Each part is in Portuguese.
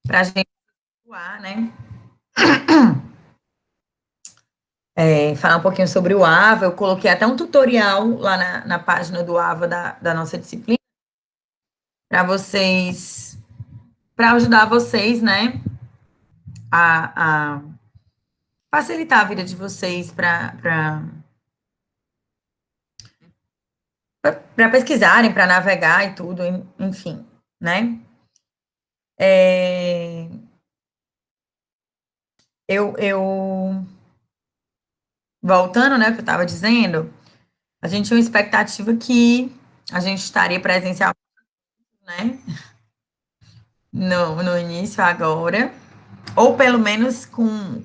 para a gente atuar, né? Falar um pouquinho sobre o AVA. Eu coloquei até um tutorial lá na página do AVA da nossa disciplina para vocês, para ajudar vocês, né, a facilitar a vida de vocês para pesquisarem, para navegar e tudo, enfim, né? É, eu voltando, né, o que eu estava dizendo, a gente tinha uma expectativa que a gente estaria presencial, né, no início agora, ou pelo menos com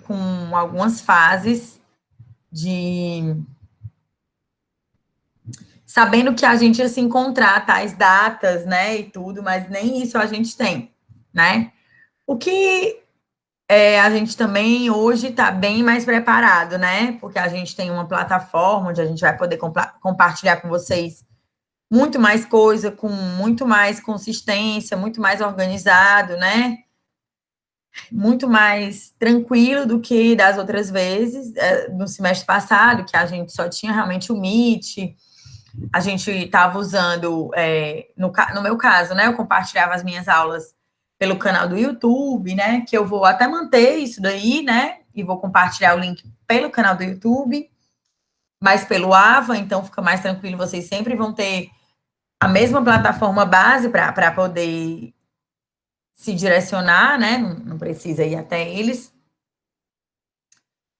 algumas fases de sabendo que a gente ia se encontrar tais datas, né, e tudo, mas nem isso a gente tem, né? O que a gente também hoje está bem mais preparado, né? Porque a gente tem uma plataforma onde a gente vai poder compartilhar com vocês muito mais coisa, com muito mais consistência, muito mais organizado, né? Muito mais tranquilo do que das outras vezes, no semestre passado, que a gente só tinha realmente o Meet, a gente estava usando, no meu caso, né? Eu compartilhava as minhas aulas pelo canal do YouTube, né? Que eu vou até manter isso daí, né? E vou compartilhar o link pelo canal do YouTube, mas pelo AVA, então fica mais tranquilo, vocês sempre vão ter a mesma plataforma base para poder se direcionar, né? Não precisa ir até eles.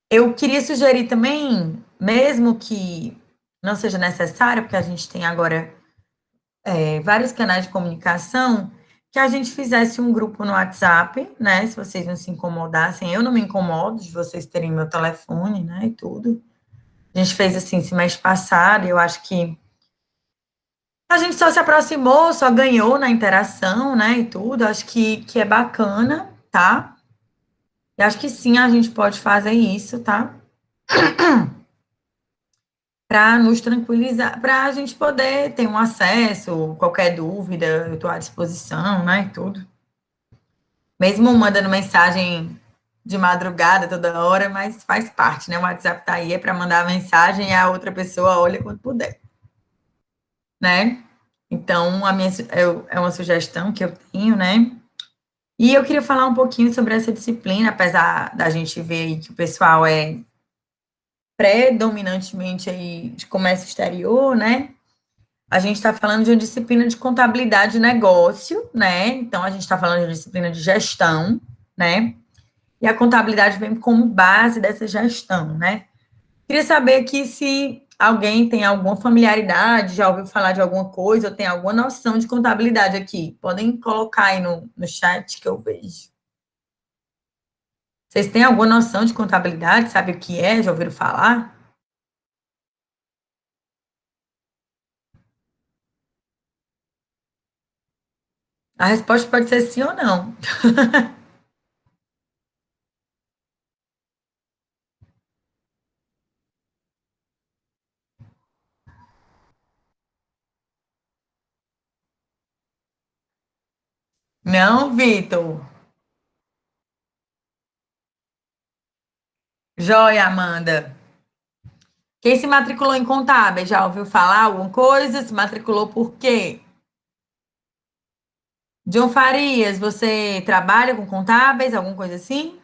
Eu queria sugerir também, mesmo que não seja necessário, porque a gente tem agora vários canais de comunicação, que a gente fizesse um grupo no WhatsApp, né? Se vocês não se incomodassem, eu não me incomodo de vocês terem meu telefone, né? E tudo. A gente fez assim semestre passado, e eu acho que a gente só se aproximou, só ganhou na interação, né? E tudo. Acho que é bacana, tá? E acho que sim, a gente pode fazer isso, tá? Para nos tranquilizar, para a gente poder ter um acesso, qualquer dúvida, eu estou à disposição, né? E tudo. Mesmo mandando mensagem de madrugada toda hora, mas faz parte, né? O WhatsApp tá aí é para mandar a mensagem e a outra pessoa olha quando puder, né? Então, é uma sugestão que eu tenho, né? E eu queria falar um pouquinho sobre essa disciplina, apesar da gente ver aí que o pessoal é predominantemente aí de comércio exterior, né? A gente está falando de uma disciplina de contabilidade de negócio, né? Então, a gente está falando de uma disciplina de gestão, né? E a contabilidade vem como base dessa gestão, né? Queria saber aqui se alguém tem alguma familiaridade, já ouviu falar de alguma coisa, ou tem alguma noção de contabilidade aqui. Podem colocar aí no chat que eu vejo. Vocês têm alguma noção de contabilidade? Sabe o que é? Já ouviram falar? A resposta pode ser sim ou não. Não, Vitor. Joia, Amanda. Quem se matriculou em contábil, já ouviu falar alguma coisa? Se matriculou por quê? John Farias, você trabalha com contábeis, alguma coisa assim?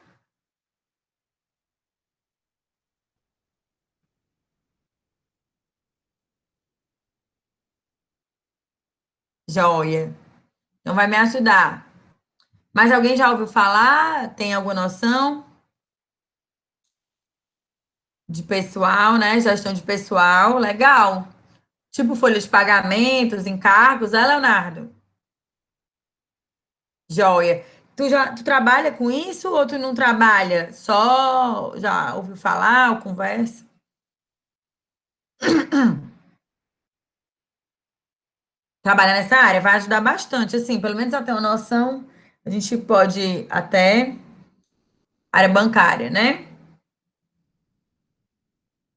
Joia. Então vai me ajudar. Mas alguém já ouviu falar? Tem alguma noção de pessoal, né? Gestão de pessoal, legal. Tipo folha de pagamentos, encargos, Leonardo? Joia. Tu trabalha com isso ou tu não trabalha? Só já ouviu falar ou conversa? Trabalha nessa área vai ajudar bastante, assim, pelo menos até uma noção, a gente pode até área bancária, né?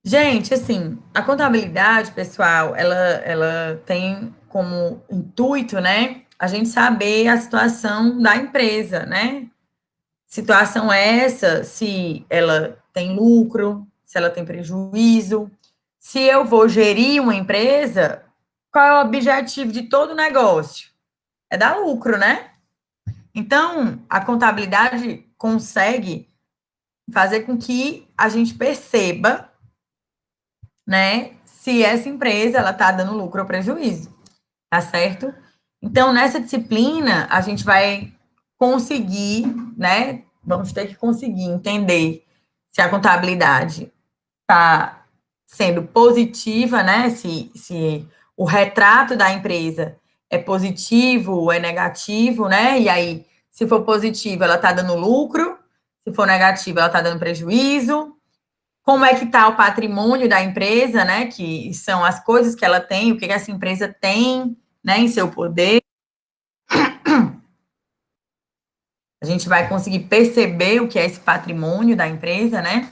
Gente, assim, a contabilidade, pessoal, ela tem como intuito, né, a gente saber a situação da empresa, né? Situação essa, se ela tem lucro, se ela tem prejuízo. Se eu vou gerir uma empresa, qual é o objetivo de todo negócio? É dar lucro, né? Então, a contabilidade consegue fazer com que a gente perceba, né, se essa empresa ela está dando lucro ou prejuízo, tá certo? Então, nessa disciplina, a gente vai conseguir, né, vamos ter que conseguir entender se a contabilidade está sendo positiva, né, se o retrato da empresa é positivo ou é negativo, né, e aí, se for positivo, ela está dando lucro, se for negativo, ela está dando prejuízo, como é que está o patrimônio da empresa, né, que são as coisas que ela tem, o que essa empresa tem, né, em seu poder. A gente vai conseguir perceber o que é esse patrimônio da empresa, né,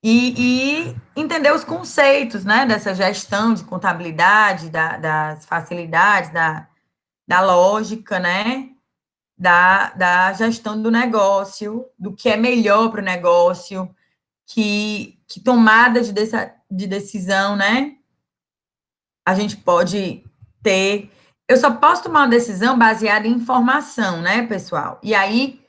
e entender os conceitos, né, dessa gestão de contabilidade, das facilidades, da lógica, né, da gestão do negócio, do que é melhor para o negócio, que tomada de decisão, né, a gente pode ter. Eu só posso tomar uma decisão baseada em informação, né, pessoal? E aí,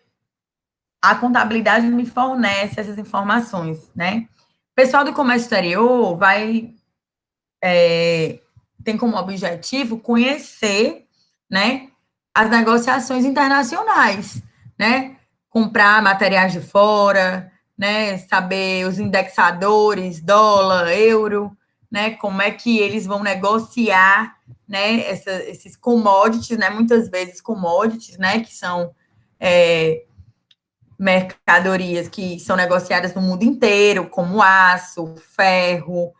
a contabilidade me fornece essas informações, né? O pessoal do comércio exterior tem como objetivo conhecer, né, as negociações internacionais, né? Comprar materiais de fora, né? Saber os indexadores, dólar, euro, né? Como é que eles vão negociar, né? Esses commodities, né? Muitas vezes commodities, né? Que são mercadorias que são negociadas no mundo inteiro, como aço, ferro,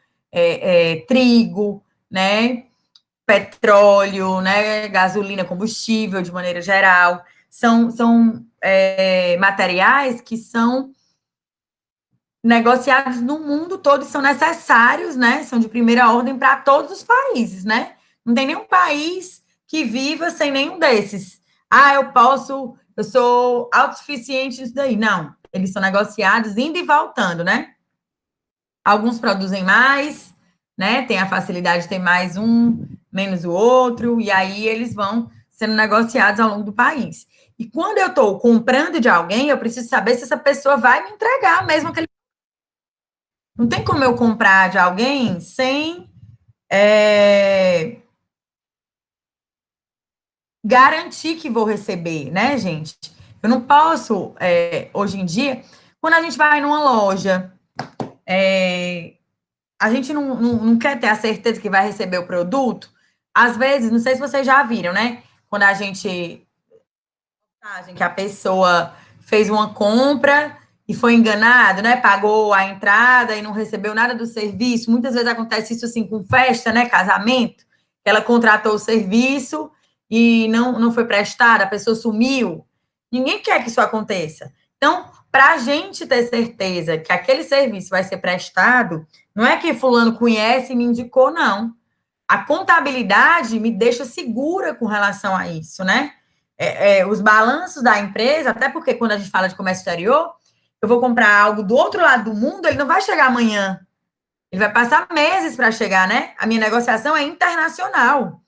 trigo, né? Petróleo, né? Gasolina, combustível, de maneira geral. São materiais que são negociados no mundo todo e são necessários, né? São de primeira ordem para todos os países, né? Não tem nenhum país que viva sem nenhum desses. Ah, eu sou autossuficiente nisso daí. Não, eles são negociados indo e voltando, né? Alguns produzem mais, né? Tem a facilidade de ter mais um, menos o outro, e aí eles vão sendo negociados ao longo do país. E quando eu estou comprando de alguém, eu preciso saber se essa pessoa vai me entregar mesmo aquele. Não tem como eu comprar de alguém sem garantir que vou receber, né, gente? Eu não posso, hoje em dia, quando a gente vai numa loja, a gente não quer ter a certeza que vai receber o produto. Às vezes, não sei se vocês já viram, né? Quando a gente que a pessoa fez uma compra e foi enganado, né? Pagou a entrada e não recebeu nada do serviço. Muitas vezes acontece isso assim com festa, né? Casamento. Ela contratou o serviço e não foi prestada, a pessoa sumiu. Ninguém quer que isso aconteça. Então, para a gente ter certeza que aquele serviço vai ser prestado, não é que fulano conhece e me indicou, não. A contabilidade me deixa segura com relação a isso, né? Os balanços da empresa, até porque quando a gente fala de comércio exterior, eu vou comprar algo do outro lado do mundo, ele não vai chegar amanhã. Ele vai passar meses para chegar, né? A minha negociação é internacional.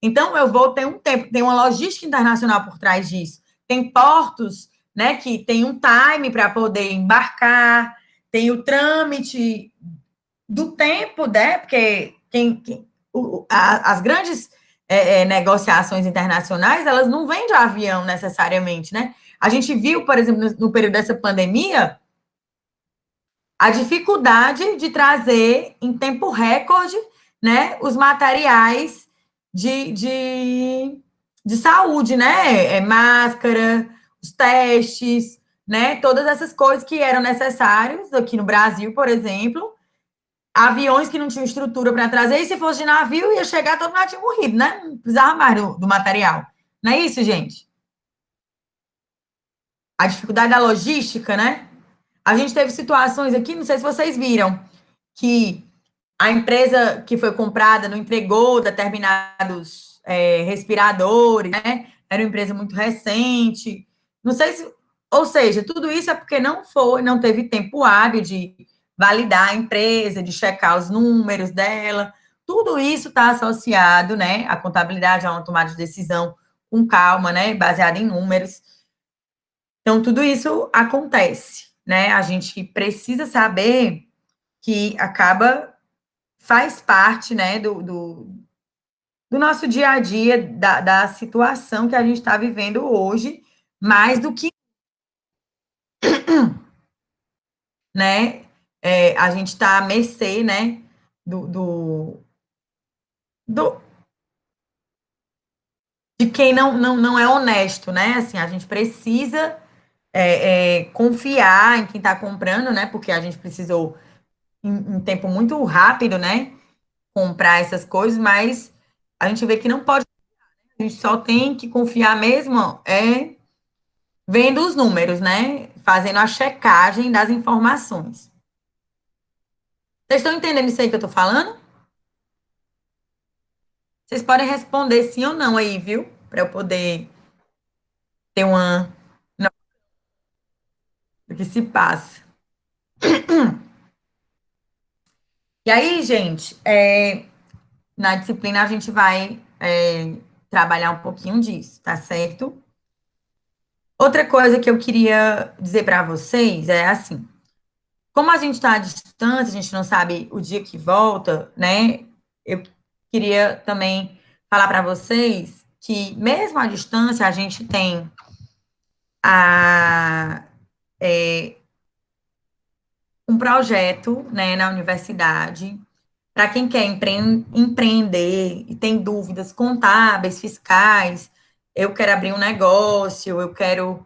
Então, eu vou ter um tempo, tem uma logística internacional por trás disso. Tem portos, né, que tem um time para poder embarcar, tem o trâmite do tempo, né? Porque as grandes negociações internacionais, elas não vêm de avião necessariamente, né? A gente viu, por exemplo, no período dessa pandemia, a dificuldade de trazer em tempo recorde, né, os materiais de saúde, né? Máscara, os testes, né? Todas essas coisas que eram necessárias aqui no Brasil, por exemplo, aviões que não tinham estrutura para trazer, e se fosse de navio, ia chegar, todo mundo tinha morrido, né? Não precisava mais do material. Não é isso, gente? A dificuldade da logística, né? A gente teve situações aqui, não sei se vocês viram, que a empresa que foi comprada não entregou determinados respiradores, né? Era uma empresa muito recente. Não sei se, ou seja, tudo isso é porque não teve tempo hábil de validar a empresa, de checar os números dela. Tudo isso está associado, né? A contabilidade é uma tomada de decisão com calma, né? Baseada em números. Então, tudo isso acontece, né? A gente precisa saber que faz parte, né, do nosso dia a dia, da situação que a gente está vivendo hoje, mais do que, né, a gente está à mercê, né, do, do, do- de quem não é honesto, né, assim, a gente precisa confiar em quem está comprando, né, porque a gente precisou, em tempo muito rápido, né, comprar essas coisas, mas a gente vê que não pode, a gente só tem que confiar mesmo vendo os números, né? Fazendo a checagem das informações. Vocês estão entendendo isso aí que eu tô falando? Vocês podem responder sim ou não aí, viu? Para eu poder ter uma. Não, o que se passa. E aí, gente, na disciplina a gente vai trabalhar um pouquinho disso, tá certo? Outra coisa que eu queria dizer para vocês é assim: como a gente está à distância, a gente não sabe o dia que volta, né? Eu queria também falar para vocês que, mesmo à distância, a gente tem a, um projeto, né, na universidade, para quem quer empreender e tem dúvidas contábeis, fiscais, eu quero abrir um negócio, eu quero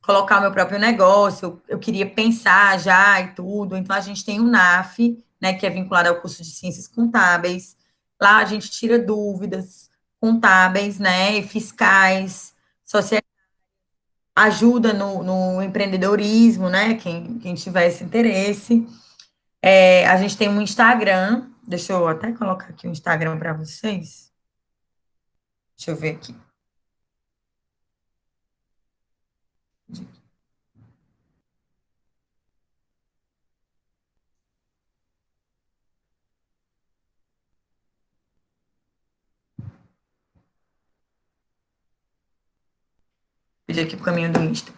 colocar o meu próprio negócio, eu queria pensar já e tudo. Então, a gente tem o NAF, né, que é vinculado ao curso de Ciências Contábeis. Lá a gente tira dúvidas contábeis, né, e fiscais, social, ajuda no empreendedorismo, né, quem tiver esse interesse. A gente tem um Instagram, deixa eu até colocar aqui o Instagram para vocês. Deixa eu ver aqui. Pedir aqui para o caminho do Insta.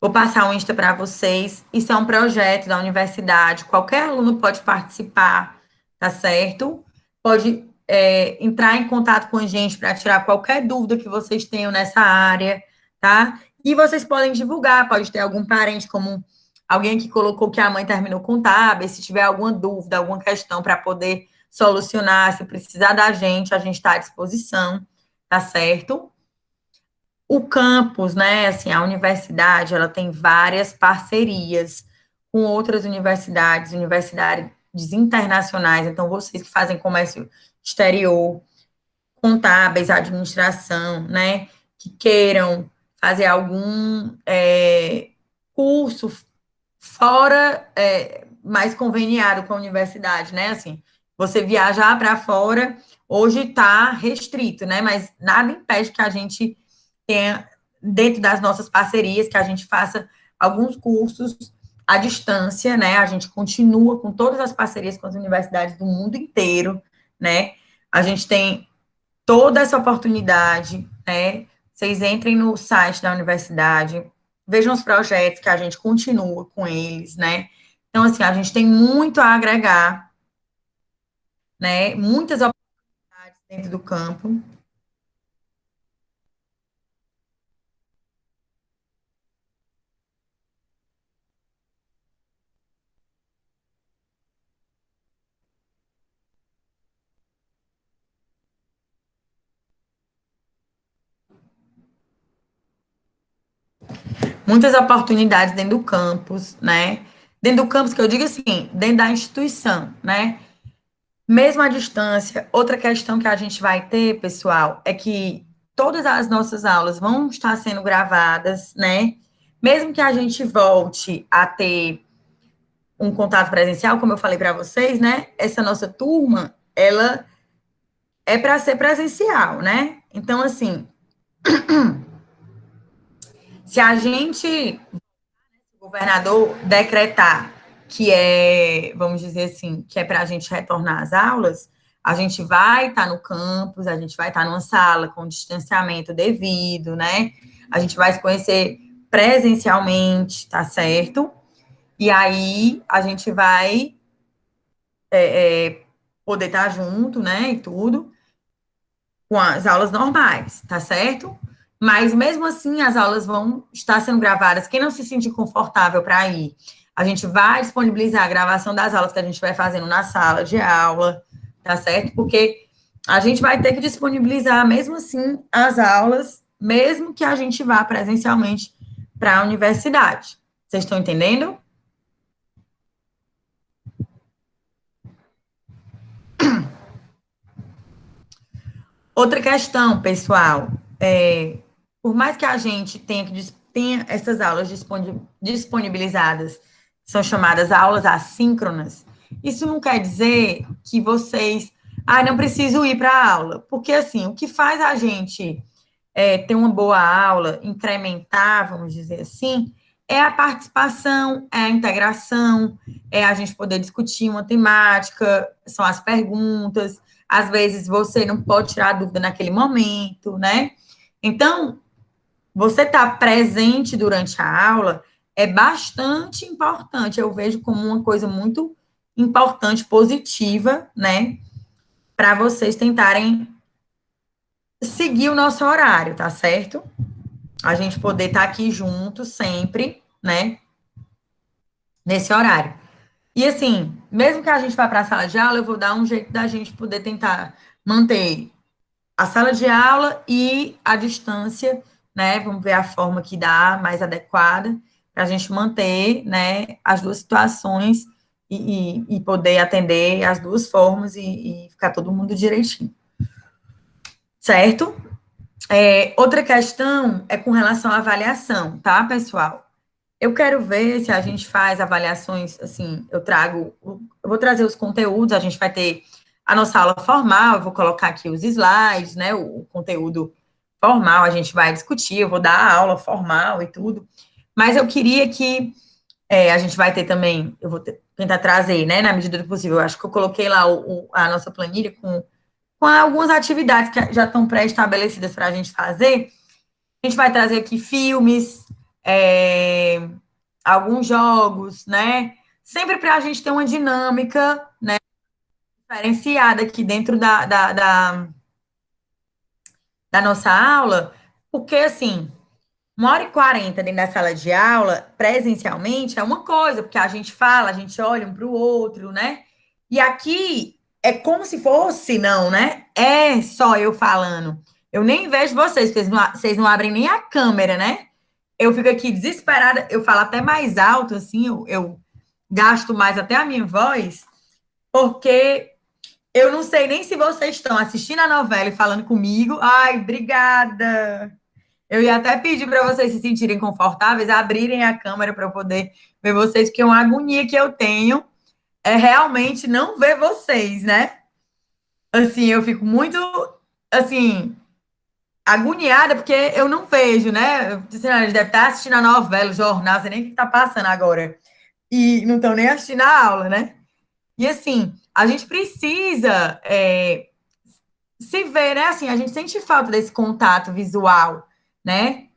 Vou passar o Insta para vocês. Isso é um projeto da universidade. Qualquer aluno pode participar, tá certo? Pode entrar em contato com a gente para tirar qualquer dúvida que vocês tenham nessa área, tá? E vocês podem divulgar, pode ter algum parente, como alguém que colocou que a mãe terminou contábil, se tiver alguma dúvida, alguma questão para poder solucionar, se precisar da gente, a gente está à disposição, tá certo? O campus, né, assim, a universidade, ela tem várias parcerias com outras universidades, universidades internacionais, então vocês que fazem comércio exterior, contábeis, administração, né, que queiram fazer algum curso fora, mais conveniado com a universidade, né, assim, você viajar para fora, hoje está restrito, né, mas nada impede que a gente tenha, dentro das nossas parcerias, que a gente faça alguns cursos à distância, né? A gente continua com todas as parcerias com as universidades do mundo inteiro, né? A gente tem toda essa oportunidade, né? Vocês entrem no site da universidade, vejam os projetos que a gente continua com eles, né? Então, assim, a gente tem muito a agregar, né? Muitas oportunidades dentro do campo. Muitas oportunidades dentro do campus, né? Dentro do campus, que eu digo assim, dentro da instituição, né? Mesmo à distância, outra questão que a gente vai ter, pessoal, é que todas as nossas aulas vão estar sendo gravadas, né? Mesmo que a gente volte a ter um contato presencial, como eu falei para vocês, né? Essa nossa turma, ela é para ser presencial, né? Então, assim, se a gente, o governador, decretar que é, vamos dizer assim, que é para a gente retornar às aulas, a gente vai estar no campus, a gente vai estar numa sala com distanciamento devido, né? A gente vai se conhecer presencialmente, tá certo? E aí a gente vai poder estar junto, né? E tudo, com as aulas normais, tá certo? Mas mesmo assim, as aulas vão estar sendo gravadas. Quem não se sentir confortável para ir, a gente vai disponibilizar a gravação das aulas que a gente vai fazendo na sala de aula, tá certo? Porque a gente vai ter que disponibilizar, mesmo assim, as aulas, mesmo que a gente vá presencialmente para a universidade. Vocês estão entendendo? Outra questão, pessoal, por mais que a gente tenha essas aulas disponibilizadas, são chamadas aulas assíncronas, isso não quer dizer que vocês, não preciso ir para a aula, porque assim, o que faz a gente ter uma boa aula, incrementar, vamos dizer assim, é a participação, é a integração, é a gente poder discutir uma temática, são as perguntas, às vezes você não pode tirar a dúvida naquele momento, né? Então, você estar tá presente durante a aula é bastante importante, eu vejo como uma coisa muito importante, positiva, né? Para vocês tentarem seguir o nosso horário, tá certo? A gente poder estar aqui junto sempre, né, nesse horário. E assim, mesmo que a gente vá para a sala de aula, eu vou dar um jeito da gente poder tentar manter a sala de aula e a distância, né? Vamos ver a forma que dá mais adequada para a gente manter, né, as duas situações e poder atender as duas formas e ficar todo mundo direitinho, certo? Outra questão é com relação à avaliação, tá, pessoal? Eu quero ver se a gente faz avaliações, assim, eu vou trazer os conteúdos, a gente vai ter a nossa aula formal, eu vou colocar aqui os slides, né, o conteúdo formal, a gente vai discutir, eu vou dar a aula formal e tudo, mas eu queria que a gente vai ter também, tentar trazer, né, na medida do possível, eu acho que eu coloquei lá a nossa planilha com algumas atividades que já estão pré-estabelecidas para a gente fazer, a gente vai trazer aqui filmes, é, alguns jogos, né? Sempre para a gente ter uma dinâmica, né, diferenciada aqui dentro da nossa aula, porque assim, 1h40 dentro da sala de aula, presencialmente, é uma coisa, porque a gente fala, a gente olha um para o outro, né? E aqui é como se fosse, não, né? É só eu falando. Eu nem vejo vocês, porque vocês não abrem nem a câmera, né? Eu fico aqui desesperada, eu falo até mais alto, assim, eu gasto mais até a minha voz, porque eu não sei nem se vocês estão assistindo a novela e falando comigo. Ai, obrigada! Eu ia até pedir para vocês se sentirem confortáveis, abrirem a câmera para eu poder ver vocês, porque uma agonia que eu tenho é realmente não ver vocês, né? Assim, eu fico muito, assim, agoniada, porque eu não vejo, né? Eles devem estar assistindo a novela, o jornal, não sei nem o que está passando agora. E não estão nem assistindo a aula, né? E assim, a gente precisa se ver, né? Assim, a gente sente falta desse contato visual, né?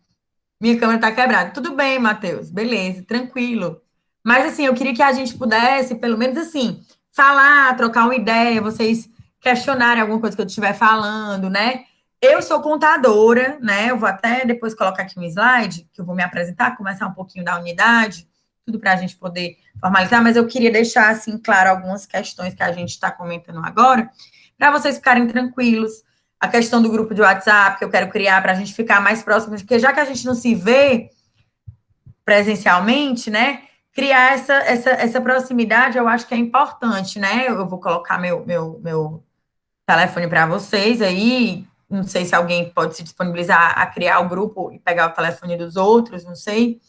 Minha câmera tá quebrada. Tudo bem, Matheus, beleza, tranquilo. Mas assim, eu queria que a gente pudesse, pelo menos assim, falar, trocar uma ideia, vocês questionarem alguma coisa que eu estiver falando, né? Eu sou contadora, né? Eu vou até depois colocar aqui um slide, que eu vou me apresentar, começar um pouquinho da unidade, tudo para a gente poder formalizar, mas eu queria deixar, assim, claro, algumas questões que a gente está comentando agora, para vocês ficarem tranquilos. A questão do grupo de WhatsApp que eu quero criar para a gente ficar mais próximo, porque já que a gente não se vê presencialmente, né? Criar essa proximidade, eu acho que é importante, né? Eu vou colocar meu telefone para vocês aí. Não sei se alguém pode se disponibilizar a criar o grupo e pegar o telefone dos outros, não sei.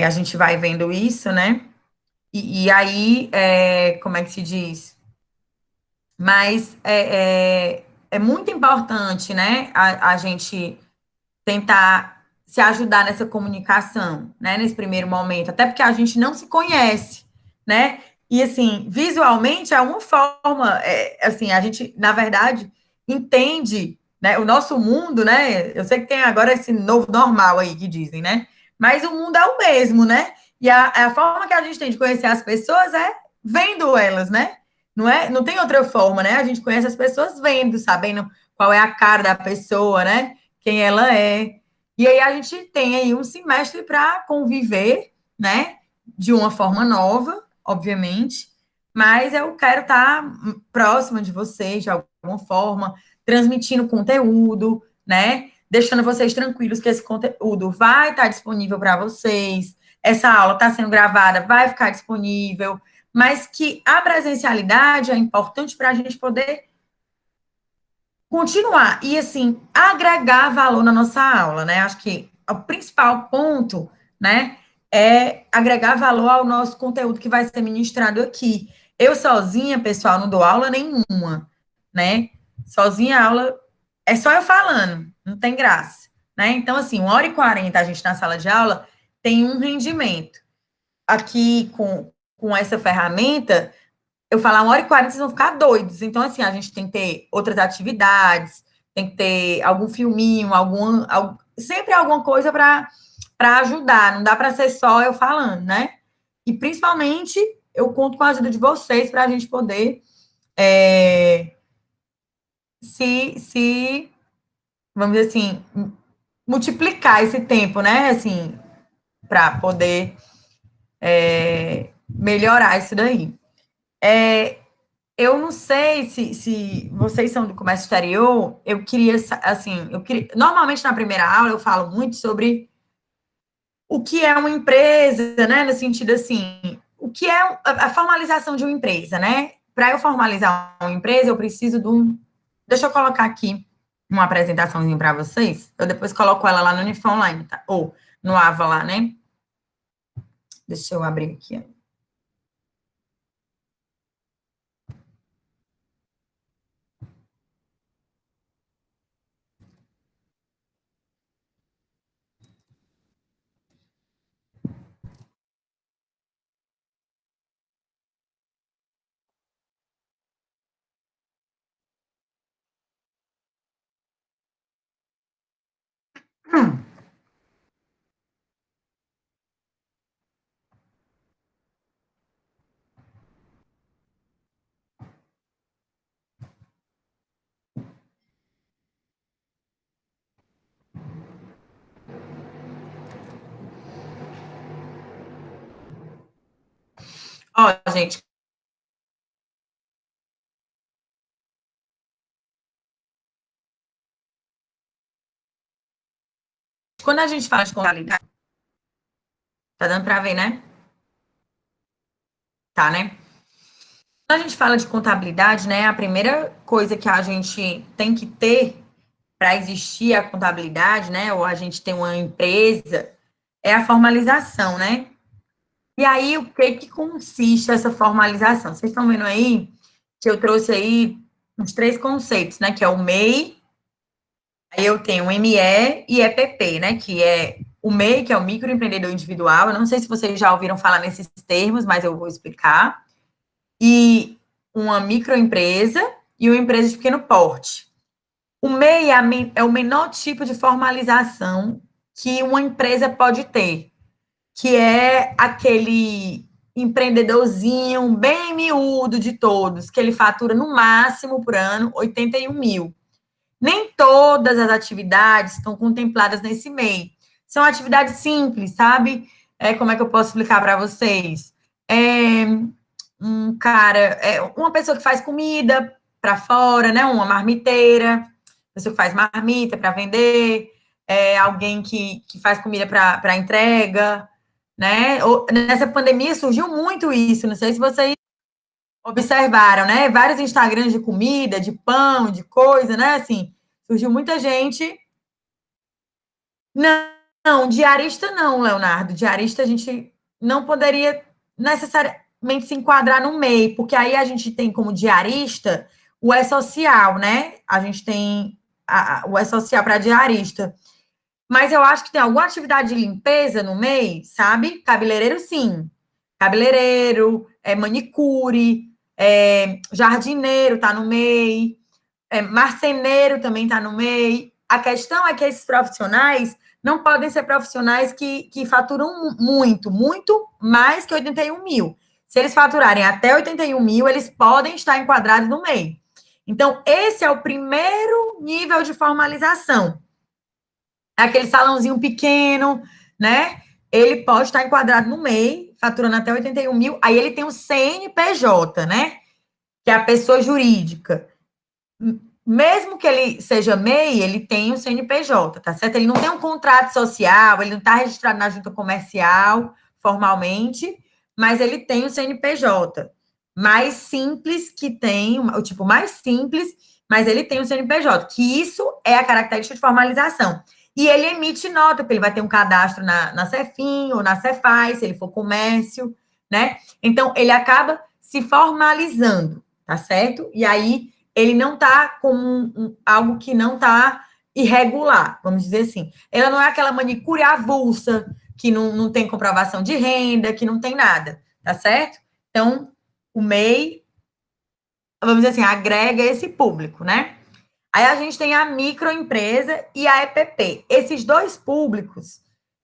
A gente vai vendo isso, né? E aí, como é que se diz? Mas é muito importante, né, a gente tentar se ajudar nessa comunicação, né, nesse primeiro momento, até porque a gente não se conhece, né? E assim, visualmente é uma forma, assim, a gente, na verdade, entende, né, o nosso mundo, né? Eu sei que tem agora esse novo normal aí que dizem, né? Mas o mundo é o mesmo, né? E a forma que a gente tem de conhecer as pessoas é vendo elas, né? Não tem outra forma, né? A gente conhece as pessoas vendo, sabendo qual é a cara da pessoa, né? Quem ela é. E aí a gente tem aí um semestre para conviver, né? De uma forma nova, obviamente, mas eu quero estar próxima de vocês de alguma forma, transmitindo conteúdo, né? Deixando vocês tranquilos que esse conteúdo vai estar disponível para vocês. Essa aula está sendo gravada, vai ficar disponível, mas que a presencialidade é importante para a gente poder continuar e, assim, agregar valor na nossa aula, né? Acho que o principal ponto, né, é agregar valor ao nosso conteúdo que vai ser ministrado aqui. Eu sozinha, pessoal, não dou aula nenhuma, né? Sozinha a aula é só eu falando, não tem graça, né? Então, assim, 1h40 a gente na sala de aula tem um rendimento. Aqui com essa ferramenta, eu falar 1h40, vocês vão ficar doidos. Então, assim, a gente tem que ter outras atividades, tem que ter algum filminho, sempre alguma coisa para ajudar. Não dá para ser só eu falando, né? E principalmente eu conto com a ajuda de vocês para a gente poder é, se, vamos dizer assim, multiplicar esse tempo, né? Assim, para poder melhorar isso daí. Eu não sei se vocês são do comércio exterior, eu queria, assim, normalmente na primeira aula eu falo muito sobre o que é uma empresa, né, no sentido assim, o que é a formalização de uma empresa, né? Para eu formalizar uma empresa, eu preciso de um. Deixa eu colocar aqui uma apresentaçãozinha para vocês, eu depois coloco ela lá no Unifom Online, tá? Ou no Ava lá, né? Deixa eu abrir aqui. Ó, gente, quando a gente fala de contabilidade, tá dando para ver, né? Tá, né? Quando a gente fala de contabilidade, né, a primeira coisa que a gente tem que ter para existir a contabilidade, né, ou a gente ter uma empresa, é a formalização, né? E aí, o que consiste essa formalização? Vocês estão vendo aí que eu trouxe aí uns 3 conceitos, né, que é o MEI, aí eu tenho o ME e EPP, né, que é o MEI, que é o microempreendedor individual. Eu não sei se vocês já ouviram falar nesses termos, mas eu vou explicar. E uma microempresa e uma empresa de pequeno porte. O MEI é o menor tipo de formalização que uma empresa pode ter, que é aquele empreendedorzinho bem miúdo de todos, que ele fatura no máximo por ano 81 mil. Nem todas as atividades estão contempladas nesse MEI. São atividades simples, sabe? Como é que eu posso explicar para vocês? É, uma pessoa que faz comida para fora, né? Uma marmiteira, pessoa que faz marmita para vender, alguém que faz comida para entrega, né? Nessa pandemia surgiu muito isso, não sei se vocês observaram, né? Vários Instagrams de comida, de pão, de coisa, né? Assim, surgiu muita gente. Não, não, diarista não, Leonardo. Diarista a gente não poderia necessariamente se enquadrar no MEI, porque aí a gente tem como diarista o E-Social, né? A gente tem o E-Social para diarista. Mas eu acho que tem alguma atividade de limpeza no MEI, sabe? Cabeleireiro, sim. Cabeleireiro, manicure, jardineiro tá no MEI, marceneiro também tá no MEI. A questão é que esses profissionais não podem ser profissionais que faturam muito, muito mais que 81 mil. Se eles faturarem até 81 mil, eles podem estar enquadrados no MEI. Então, esse é o primeiro nível de formalização. Aquele salãozinho pequeno, né? Ele pode estar enquadrado no MEI, faturando até 81 mil. Aí ele tem o CNPJ, né? Que é a pessoa jurídica. Mesmo que ele seja MEI, ele tem o CNPJ, tá certo? Ele não tem um contrato social, ele não está registrado na junta comercial, formalmente, mas ele tem o CNPJ. Mais simples que tem, o tipo mais simples, mas ele tem o CNPJ, que isso é a característica de formalização. E ele emite nota, porque ele vai ter um cadastro na Cefim ou na Cefaz, se ele for comércio, né? Então, ele acaba se formalizando, tá certo? E aí, ele não está com algo que não está irregular, vamos dizer assim. Ela não é aquela manicure avulsa, que não tem comprovação de renda, que não tem nada, tá certo? Então, o MEI, vamos dizer assim, agrega esse público, né? Aí a gente tem a microempresa e a EPP. Esses dois públicos,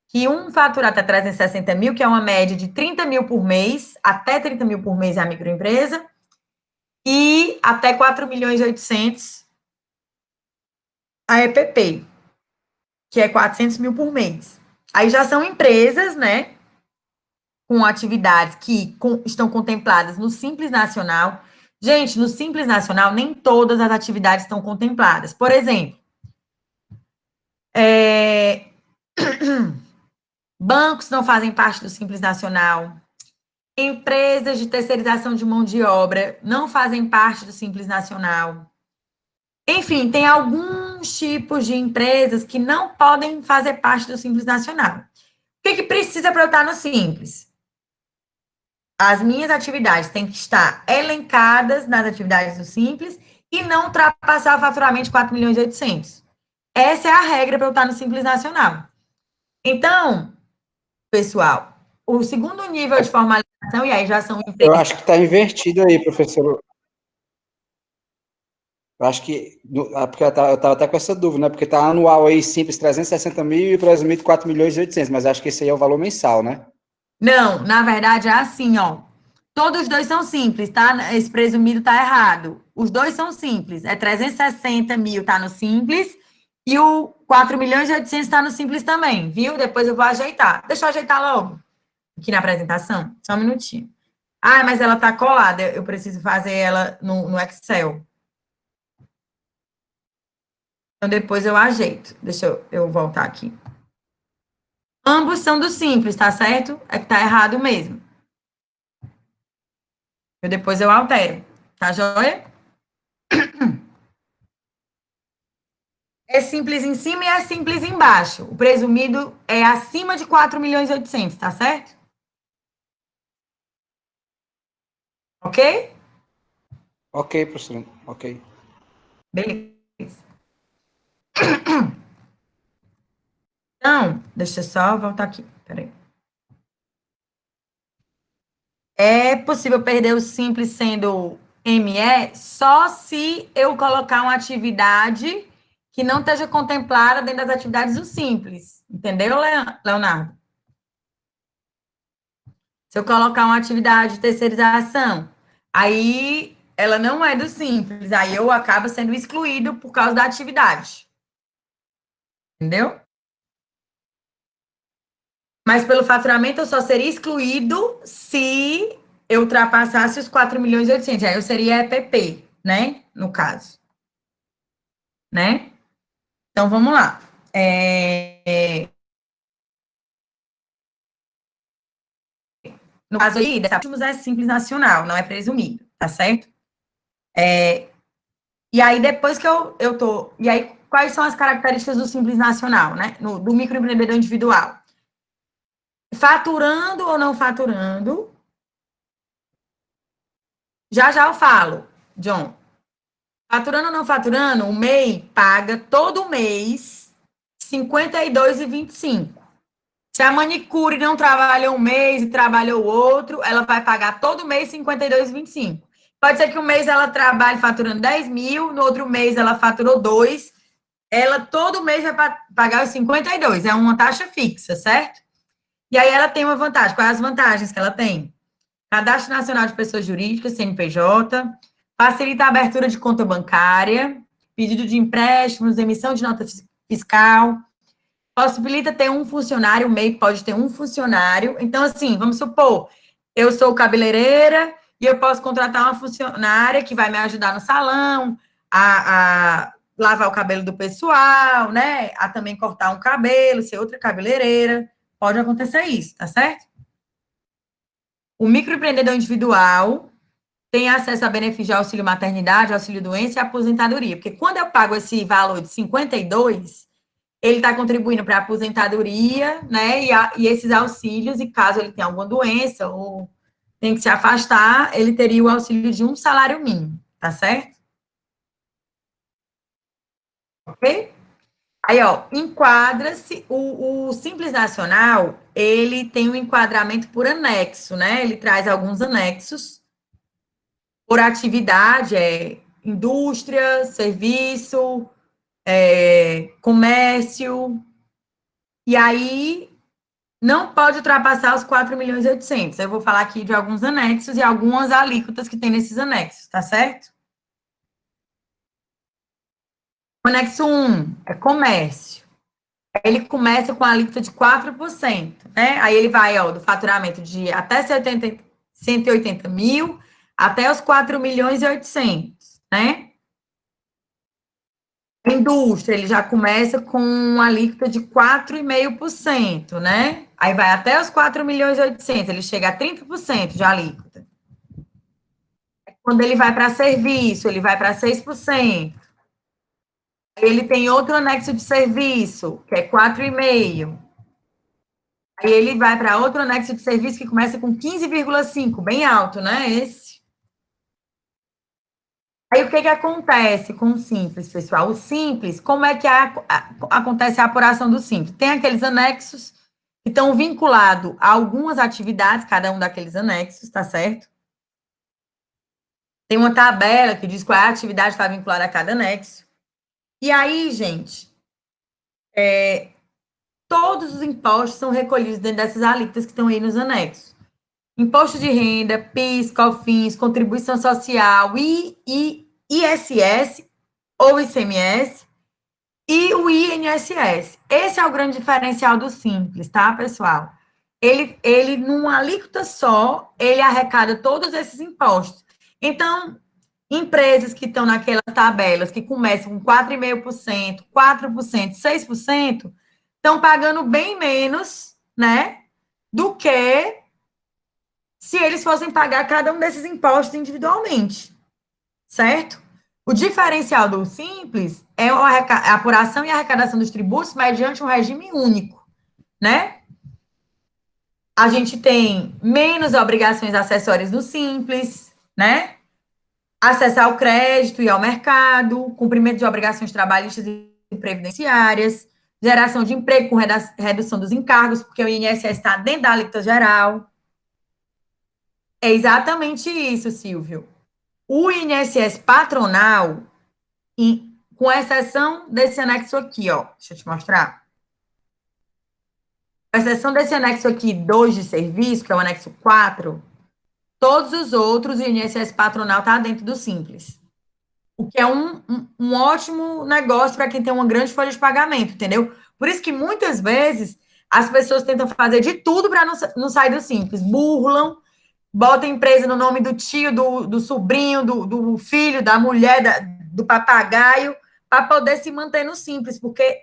que um fatura até 360 mil, que é uma média de 30 mil por mês, até 30 mil por mês é a microempresa, e até 4 milhões e 800 a EPP, que é 400 mil por mês. Aí já são empresas, né, com atividades que estão contempladas no Simples Nacional. Gente, no Simples Nacional, nem todas as atividades estão contempladas. Por exemplo, bancos não fazem parte do Simples Nacional. Empresas de terceirização de mão de obra não fazem parte do Simples Nacional. Enfim, tem alguns tipos de empresas que não podem fazer parte do Simples Nacional. O que precisa para eu estar no Simples? As minhas atividades têm que estar elencadas nas atividades do Simples e não ultrapassar o faturamento de 4 milhões e 800. Essa é a regra para eu estar no Simples Nacional. Então, pessoal, o segundo nível de formalização, e aí já são Eu empresas... acho que está invertido aí, professor. Eu acho que, porque eu estava até com essa dúvida, né? Porque está anual aí, simples, 360 mil e presumido 4 milhões e 800, mas acho que esse aí é o valor mensal, né? Não, na verdade é assim, ó. Todos os dois são simples, tá? Esse presumido tá errado. Os dois são simples. É 360 mil tá no simples e o 4 milhões e 800 tá no simples também, viu? Depois eu vou ajeitar. Deixa eu ajeitar logo aqui na apresentação. Só um minutinho. Ah, mas ela tá colada. Eu preciso fazer ela no Excel. Então depois eu ajeito. Deixa eu voltar aqui. Ambos são do simples, tá certo? É que tá errado mesmo. Depois eu altero. Tá joia? É simples em cima e é simples embaixo. O presumido é acima de 4 milhões e 800, tá certo? Ok? Ok, professor, ok. Beleza. Então, deixa eu só voltar aqui. Peraí. É possível perder o simples sendo ME só se eu colocar uma atividade que não esteja contemplada dentro das atividades do simples. Entendeu, Leonardo? Se eu colocar uma atividade de terceirização, aí ela não é do simples, aí eu acabo sendo excluído por causa da atividade. Entendeu? Mas pelo faturamento eu só seria excluído se eu ultrapassasse os 4 milhões e 800. Aí eu seria EPP, né? No caso. Né? Então vamos lá. No caso aí, é simples nacional, não é presumido, tá certo? E aí, depois que eu tô. E aí, quais são as características do Simples Nacional, né? Do microempreendedor individual? Faturando ou não faturando? Já já eu falo, John. Faturando ou não faturando, o MEI paga todo mês R$ 52,25. Se a manicure não trabalhou um mês e trabalhou outro, ela vai pagar todo mês R$ 52,25. Pode ser que um mês ela trabalhe faturando 10 mil, no outro mês ela faturou 2, ela todo mês vai pagar os 52, é uma taxa fixa, certo? E aí ela tem uma vantagem. Quais as vantagens que ela tem? Cadastro Nacional de Pessoas Jurídicas, CNPJ, facilita a abertura de conta bancária, pedido de empréstimos, emissão de nota fiscal, possibilita ter um funcionário, o MEI pode ter um funcionário. Então, assim, vamos supor, eu sou cabeleireira e eu posso contratar uma funcionária que vai me ajudar no salão, a lavar o cabelo do pessoal, né? A também cortar um cabelo, ser outra cabeleireira. Pode acontecer isso, tá certo? O microempreendedor individual tem acesso a benefício de auxílio maternidade, auxílio doença e aposentadoria. Porque quando eu pago esse valor de 52, ele está contribuindo para a aposentadoria, né? E esses auxílios, e caso ele tenha alguma doença ou tem que se afastar, ele teria o auxílio de um salário mínimo, tá certo? Ok? Aí, ó, enquadra-se, o Simples Nacional, ele tem um enquadramento por anexo, né? Ele traz alguns anexos por atividade, indústria, serviço, comércio, e aí não pode ultrapassar os 4.800.000. Eu vou falar aqui de alguns anexos e algumas alíquotas que tem nesses anexos, tá certo? O anexo 1 é comércio. Ele começa com a alíquota de 4%, né? Aí ele vai, ó, do faturamento de até 180 mil até os 4.800.000, né? A indústria, ele já começa com uma alíquota de 4,5%, né? Aí vai até os 4.800.000, ele chega a 30% de alíquota. Quando ele vai para serviço, ele vai para 6%. Ele tem outro anexo de serviço, que é 4,5%. Aí ele vai para outro anexo de serviço que começa com 15,5%, bem alto, né? Esse. Aí o que acontece com o Simples, pessoal? O Simples, como é que acontece a apuração do Simples? Tem aqueles anexos que estão vinculados a algumas atividades, cada um daqueles anexos, tá certo? Tem uma tabela que diz qual é a atividade que está vinculada a cada anexo. E aí, gente, todos os impostos são recolhidos dentro dessas alíquotas que estão aí nos anexos. Imposto de renda, PIS, COFINS, contribuição social, ISS ou ICMS e o INSS. Esse é o grande diferencial do Simples, tá, pessoal? Ele numa alíquota só, ele arrecada todos esses impostos. Então, empresas que estão naquelas tabelas que começam com 4,5%, 4%, 6%, estão pagando bem menos, né, do que se eles fossem pagar cada um desses impostos individualmente, certo? O diferencial do Simples é a apuração e arrecadação dos tributos mediante um regime único, né? A gente tem menos obrigações acessórias do Simples, né? Acesso ao crédito e ao mercado, cumprimento de obrigações trabalhistas e previdenciárias, geração de emprego com redução dos encargos, porque o INSS está dentro da alíquota geral. É exatamente isso, Silvio. O INSS patronal, com exceção desse anexo aqui, ó, deixa eu te mostrar. Com exceção desse anexo aqui, 2 de serviço, que é o anexo 4, todos os outros, o INSS patronal está dentro do Simples. O que é um ótimo negócio para quem tem uma grande folha de pagamento, entendeu? Por isso que muitas vezes as pessoas tentam fazer de tudo para não sair do Simples. Burlam, botam empresa no nome do tio, do sobrinho, do filho, da mulher, do papagaio, para poder se manter no Simples, porque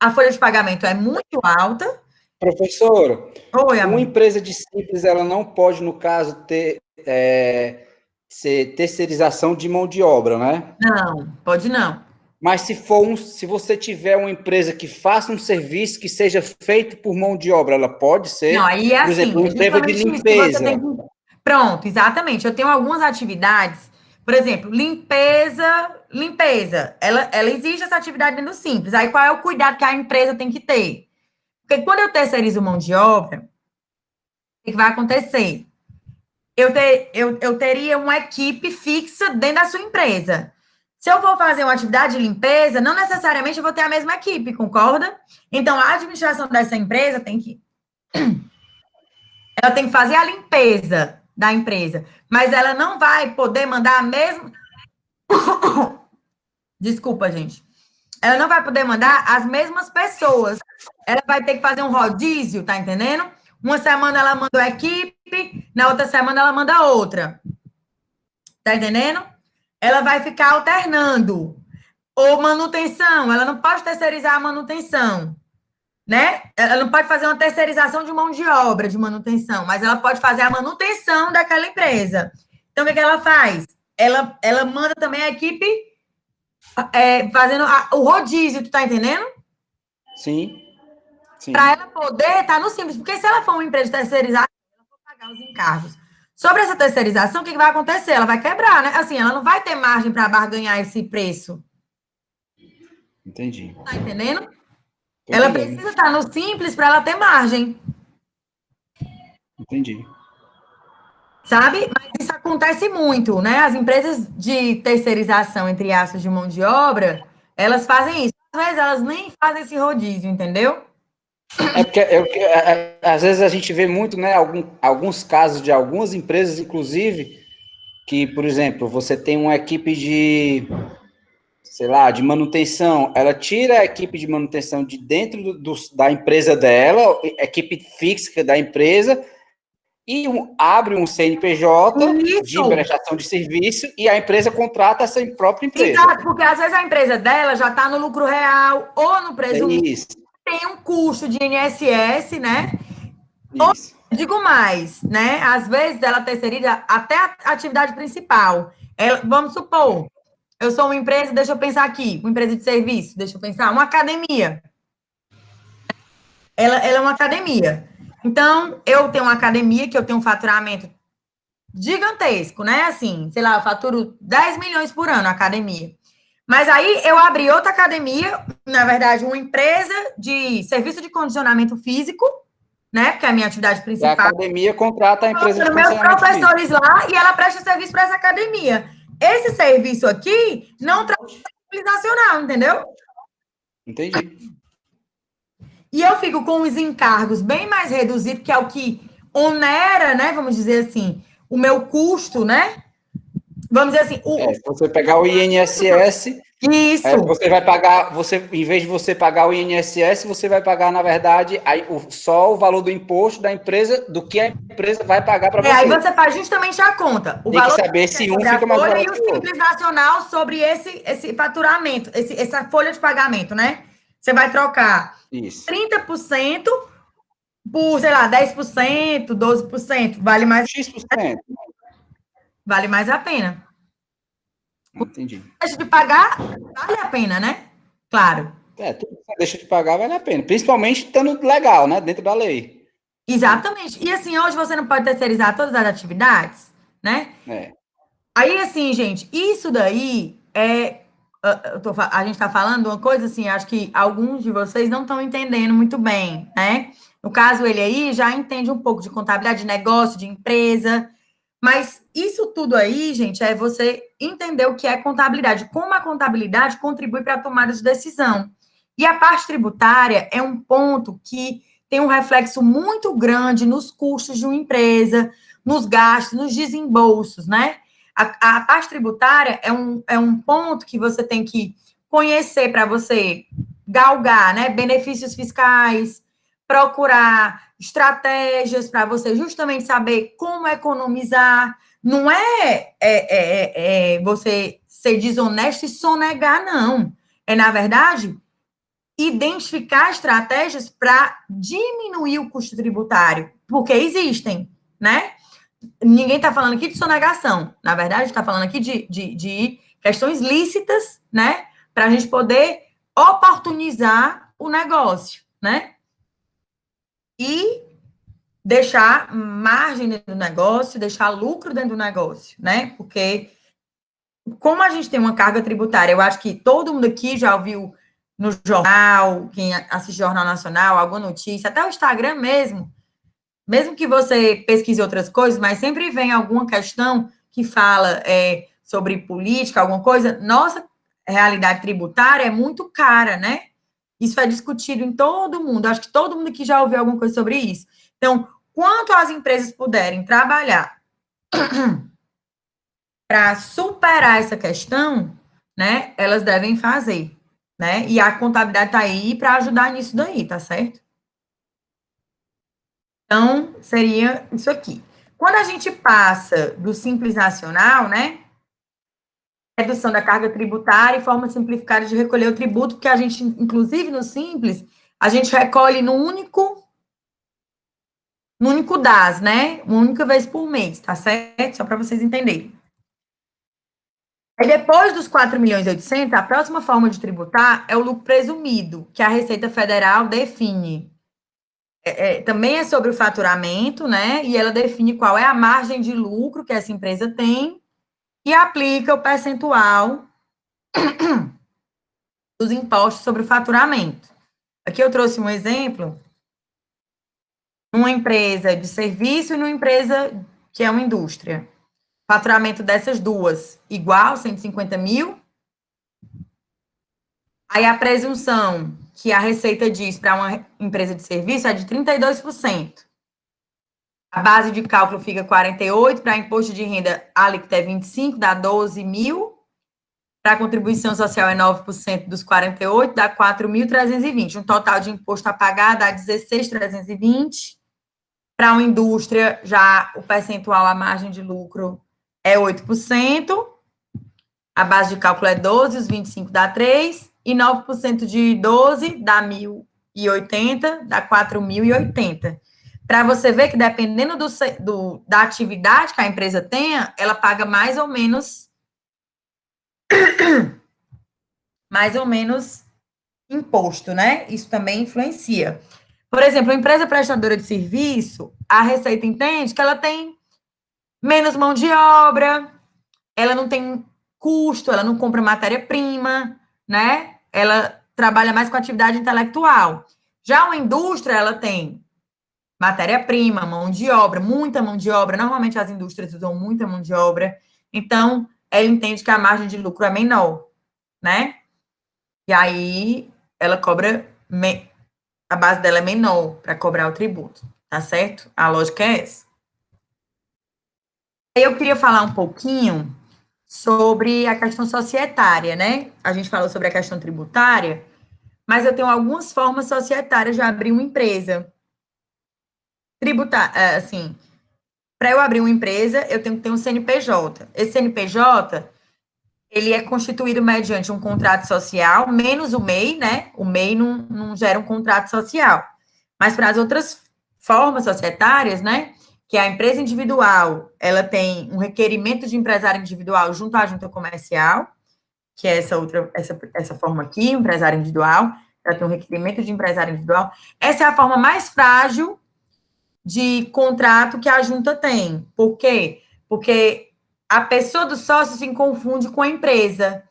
a folha de pagamento é muito alta. Professor, Oi, uma amor. empresa de Simples, ela não pode, no caso, ser terceirização de mão de obra, né? Não, pode não. Mas se você tiver uma empresa que faça um serviço que seja feito por mão de obra, ela pode Não, ser, aí é por assim, exemplo, uma é empresa de justamente isso que você tem limpeza. que... Pronto, exatamente. Eu tenho algumas atividades, Por exemplo, limpeza. Ela existe essa atividade dentro do Simples. Aí qual é o cuidado que a empresa tem que ter? Porque quando eu terceirizo mão de obra, o que vai acontecer? Eu teria uma equipe fixa dentro da sua empresa. Se eu vou fazer uma atividade de limpeza, não necessariamente eu vou ter a mesma equipe, concorda? Então, a administração dessa empresa ela tem que fazer a limpeza da empresa, mas ela não vai poder mandar a mesma. Desculpa, gente. Ela não vai poder mandar as mesmas pessoas. Ela vai ter que fazer um rodízio, tá entendendo? Uma semana ela manda a equipe, na outra semana ela manda outra. Tá entendendo? Ela vai ficar alternando. Ou manutenção, ela não pode terceirizar a manutenção, né? Ela não pode fazer uma terceirização de mão de obra de manutenção, mas ela pode fazer a manutenção daquela empresa. Então, o que, que ela faz? Ela manda também a equipe fazendo o rodízio, tu tá entendendo? Sim, sim. Para ela poder estar no simples, porque se ela for uma empresa terceirizada, ela for pagar os encargos. Sobre essa terceirização, o que, que vai acontecer? Ela vai quebrar, né? Assim, ela não vai ter margem para barganhar esse preço. Entendi. Tá entendendo? Tô Ela entendendo. precisa estar no simples para ela ter margem, Entendi. sabe? Mas isso acontece muito, né? As empresas de terceirização, entre aspas, de mão de obra, elas fazem isso. Às vezes elas nem fazem esse rodízio, entendeu? É porque às vezes a gente vê muito, né, alguns casos de algumas empresas, inclusive, que, por exemplo, você tem uma equipe de, sei lá, de manutenção, ela tira a equipe de manutenção de dentro da empresa dela, equipe fixa da empresa, e abre um CNPJ de Isso, prestação de serviço e a empresa contrata essa própria empresa. exato, porque às vezes a empresa dela já está no lucro real ou no É presumido, isso, tem um custo de INSS, né? isso. Digo mais, né? Às vezes ela terceiriza até a atividade principal. Vamos supor, eu sou uma empresa, deixa eu pensar aqui, uma empresa de serviço, deixa eu pensar, uma academia. Ela é uma academia. Então, eu tenho uma academia que eu tenho um faturamento gigantesco, né? Assim, sei lá, eu faturo 10 milhões por ano a academia. Mas aí eu abri outra academia, na verdade, uma empresa de serviço de condicionamento físico, né? Porque é a minha atividade E a principal. academia contrata a empresa de Colocando meus condicionamento físico. professores lá e ela presta serviço para essa academia. Esse serviço aqui não traz civilizacional, entendeu? Entendi. E eu fico com os encargos bem mais reduzidos, que é o que onera, né? Vamos dizer assim, o meu custo, né? Vamos dizer assim, Se você pegar o INSS, isso. você vai pagar, em vez de você pagar o INSS, você vai pagar, na verdade, só o valor do imposto da empresa, do que a empresa vai pagar para Aí você. você faz justamente a conta. O Tem que valor saber é se um sobre a fica mais folha e barato o que o outro. simples nacional sobre esse faturamento, essa folha de pagamento, né? Você vai trocar Isso. 30% por, sei lá, 10%, 12%, X%. vale mais a pena. Entendi. Deixa de pagar, vale a pena, né? Claro. Tudo que você deixa de pagar vale a pena. Principalmente estando legal, né? Dentro da lei. Exatamente. E assim, hoje você não pode terceirizar todas as atividades, né? É. Aí, assim, gente, isso daí a gente está falando uma coisa assim, acho que alguns de vocês não estão entendendo muito bem, né? No caso, ele aí já entende um pouco de contabilidade de negócio, de empresa, mas isso tudo aí, gente, é você entender o que é contabilidade, como a contabilidade contribui para a tomada de decisão. E a parte tributária é um ponto que tem um reflexo muito grande nos custos de uma empresa, nos gastos, nos desembolsos, né? A parte tributária é um ponto que você tem que conhecer para você galgar, né? Benefícios fiscais, procurar estratégias para você justamente saber como economizar. Não é você ser desonesto e sonegar, não. É, na verdade, identificar estratégias para diminuir o custo tributário, porque existem, né? Ninguém está falando aqui de sonegação. Na verdade, está falando aqui de questões lícitas, né? Para a gente poder oportunizar o negócio, né? E deixar margem dentro do negócio, deixar lucro dentro do negócio, né? Porque como a gente tem uma carga tributária, eu acho que todo mundo aqui já ouviu no jornal, quem assiste Jornal Nacional, alguma notícia, até o Instagram mesmo que você pesquise outras coisas, mas sempre vem alguma questão que fala sobre política, alguma coisa, nossa realidade tributária é muito cara, né? Isso é discutido em todo mundo, acho que todo mundo aqui já ouviu alguma coisa sobre isso. Então, quanto as empresas puderem trabalhar para superar essa questão, né, elas devem fazer, né? E a contabilidade está aí para ajudar nisso daí, tá certo? Então, seria isso aqui. Quando a gente passa do Simples Nacional, né, redução da carga tributária e forma simplificada de recolher o tributo, porque a gente, inclusive no Simples, a gente recolhe no único DAS, né, uma única vez por mês, tá certo? Só para vocês entenderem. Aí depois dos 4.800.000, a próxima forma de tributar é o lucro presumido, que a Receita Federal define. Também é sobre o faturamento, né? E ela define qual é a margem de lucro que essa empresa tem e aplica o percentual dos impostos sobre o faturamento. Aqui eu trouxe um exemplo, uma empresa de serviço e uma empresa que é uma indústria. Faturamento dessas duas igual, 150 mil. Aí a presunção que a Receita diz para uma empresa de serviço é de 32%. A base de cálculo fica 48%, para imposto de renda, a alíquota é 25%, dá 12 mil. Para contribuição social é 9% dos 48, dá 4.320. Um total de imposto a pagar dá 16.320. Para uma indústria, já o percentual, a margem de lucro é 8%. A base de cálculo é 12, os 25 dá 3, e 9% de 12 dá 1.080, dá 4.080. Para você ver que dependendo da atividade que a empresa tenha, ela paga mais ou menos imposto, né? Isso também influencia. Por exemplo, a empresa prestadora de serviço, a Receita entende que ela tem menos mão de obra, ela não tem custo, ela não compra matéria-prima, né? Ela trabalha mais com atividade intelectual. Já uma indústria, ela tem matéria-prima, mão de obra, muita mão de obra. Normalmente as indústrias usam muita mão de obra. Então, ela entende que a margem de lucro é menor, né? E aí ela cobra, a base dela é menor para cobrar o tributo, tá certo? A lógica é essa. Eu queria falar um pouquinho sobre a questão societária, né? A gente falou sobre a questão tributária, mas eu tenho algumas formas societárias de abrir uma empresa. Tributar, assim, para eu abrir uma empresa, eu tenho que ter um CNPJ. Esse CNPJ, ele é constituído mediante um contrato social, menos o MEI, né? O MEI não gera um contrato social. Mas para as outras formas societárias, né? Que a empresa individual, ela tem um requerimento de empresário individual junto à junta comercial, que é essa forma aqui, empresário individual, ela tem um requerimento de empresário individual. Essa é a forma mais frágil de contrato que a junta tem. Por quê? Porque a pessoa do sócio se confunde com a empresa.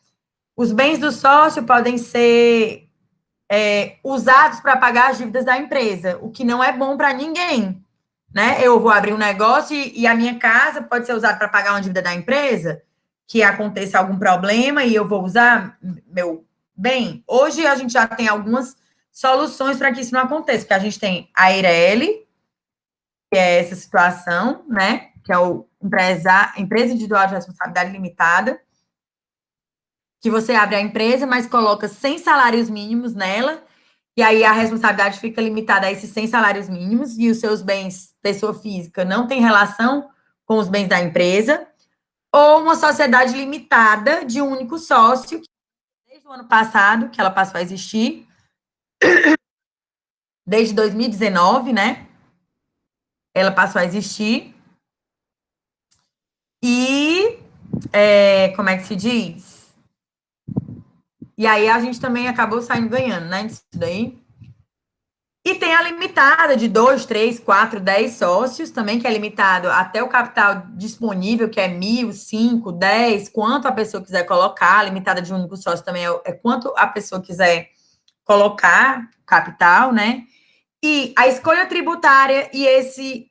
Os bens do sócio podem ser usados para pagar as dívidas da empresa, o que não é bom para ninguém. Né? Eu vou abrir um negócio e a minha casa pode ser usada para pagar uma dívida da empresa, que aconteça algum problema e eu vou usar meu bem. Hoje a gente já tem algumas soluções para que isso não aconteça, porque a gente tem a Eireli, que é essa situação, né? Que é o empresa individual de responsabilidade limitada, que você abre a empresa, mas coloca 100 salários mínimos nela, e aí a responsabilidade fica limitada a esses 100 salários mínimos, e os seus bens, pessoa física, não tem relação com os bens da empresa, ou uma sociedade limitada de um único sócio, desde o ano passado, que ela passou a existir, desde 2019, né? Ela passou a existir. E, como é que se diz? E aí a gente também acabou saindo ganhando, né? Disso daí. E tem a limitada de 2, 3, 4, 10 sócios, também que é limitado até o capital disponível, que é 1.000, 5, 10, quanto a pessoa quiser colocar. A limitada de um único sócio também é quanto a pessoa quiser colocar capital, né? E a escolha tributária e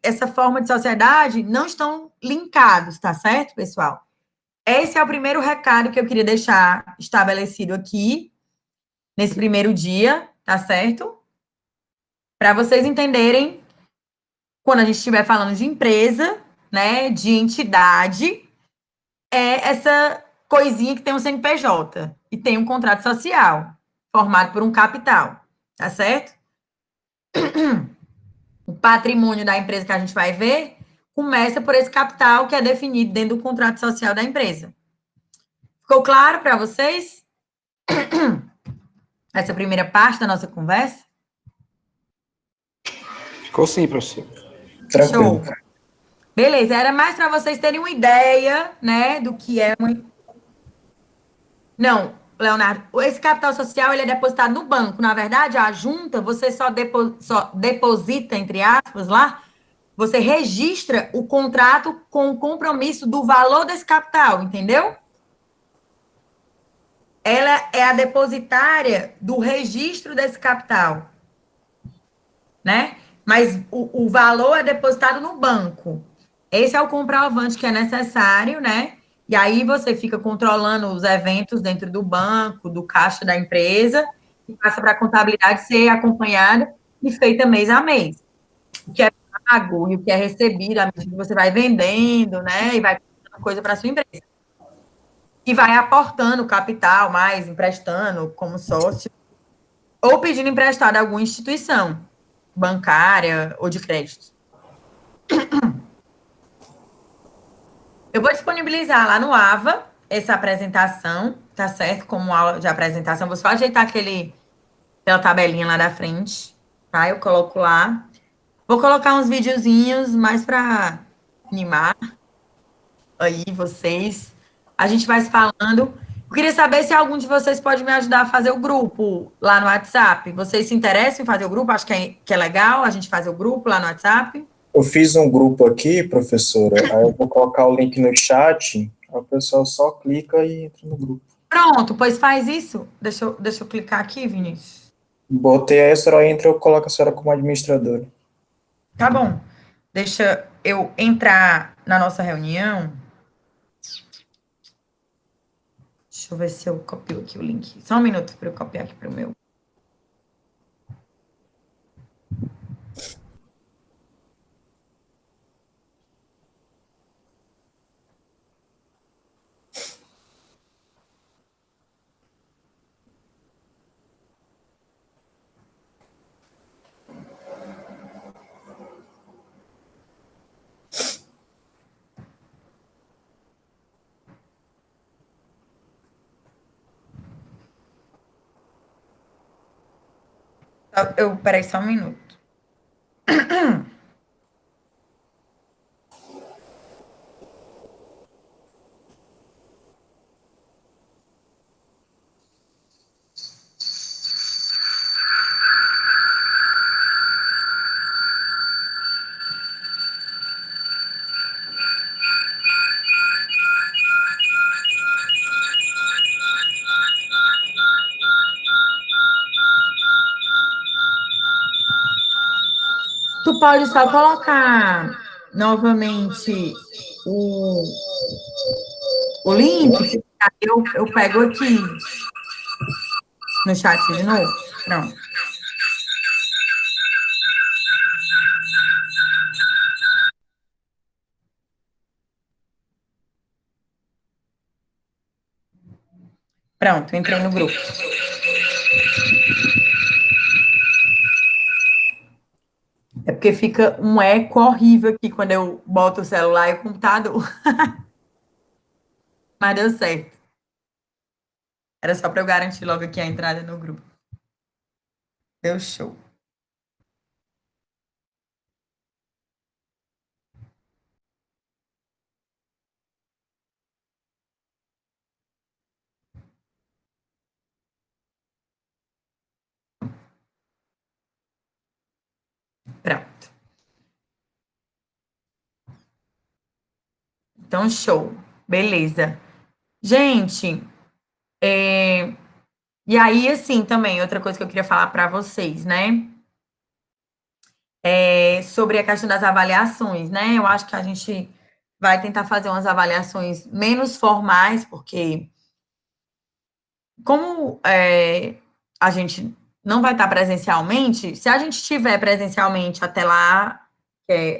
essa forma de sociedade não estão linkados, tá certo, pessoal? Esse é o primeiro recado que eu queria deixar estabelecido aqui, nesse primeiro dia, tá certo? Para vocês entenderem, quando a gente estiver falando de empresa, né, de entidade, é essa coisinha que tem um CNPJ e tem um contrato social, formado por um capital, tá certo? O patrimônio da empresa que a gente vai ver começa por esse capital que é definido dentro do contrato social da empresa. Ficou claro para vocês essa primeira parte da nossa conversa? Ficou sim, professor. Tranquilo. Show. Beleza, era mais para vocês terem uma ideia, né, do que é uma... Não, Leonardo, esse capital social ele é depositado no banco. Na verdade, a junta, você só deposita, entre aspas, lá, você registra o contrato com o compromisso do valor desse capital, entendeu? Ela é a depositária do registro desse capital, né? Mas o valor é depositado no banco. Esse é o comprovante que é necessário, né? E aí você fica controlando os eventos dentro do banco, do caixa da empresa, e passa para a contabilidade ser acompanhada e feita mês a mês. O que é pago e o que é recebido à medida que você vai vendendo, né? E vai dando coisa para a sua empresa. E vai aportando capital mais, emprestando como sócio, ou pedindo emprestado a alguma instituição bancária ou de crédito. Eu vou disponibilizar lá no AVA essa apresentação, tá certo? Como aula de apresentação. Vou só ajeitar aquela tabelinha lá da frente, tá? Eu coloco lá. Vou colocar uns videozinhos mais para animar aí vocês. A gente vai se falando. Eu queria saber se algum de vocês pode me ajudar a fazer o grupo lá no WhatsApp. Vocês se interessam em fazer o grupo? Acho que é legal a gente fazer o grupo lá no WhatsApp. Eu fiz um grupo aqui, professora, aí eu vou colocar o link no chat, aí o pessoal só clica e entra no grupo. Pronto, pois faz isso. Deixa eu clicar aqui, Vinícius. Botei aí, a senhora entra, eu coloco a senhora como administradora. Tá bom. Deixa eu entrar na nossa reunião. Deixa eu ver se eu copio aqui o link. Só um minuto para eu copiar aqui para o meu. Peraí, só um minuto. Tu pode só colocar novamente o link. Aí eu pego aqui no chat de novo. Pronto. Pronto, entrei no grupo. É porque fica um eco horrível aqui quando eu boto o celular e o computador. Mas deu certo. Era só para eu garantir logo aqui a entrada no grupo. Deu show. Então, show. Beleza. Gente, e aí, assim, também, outra coisa que eu queria falar para vocês, né? Sobre a questão das avaliações, né? Eu acho que a gente vai tentar fazer umas avaliações menos formais, porque como a gente não vai estar presencialmente, se a gente estiver presencialmente até lá,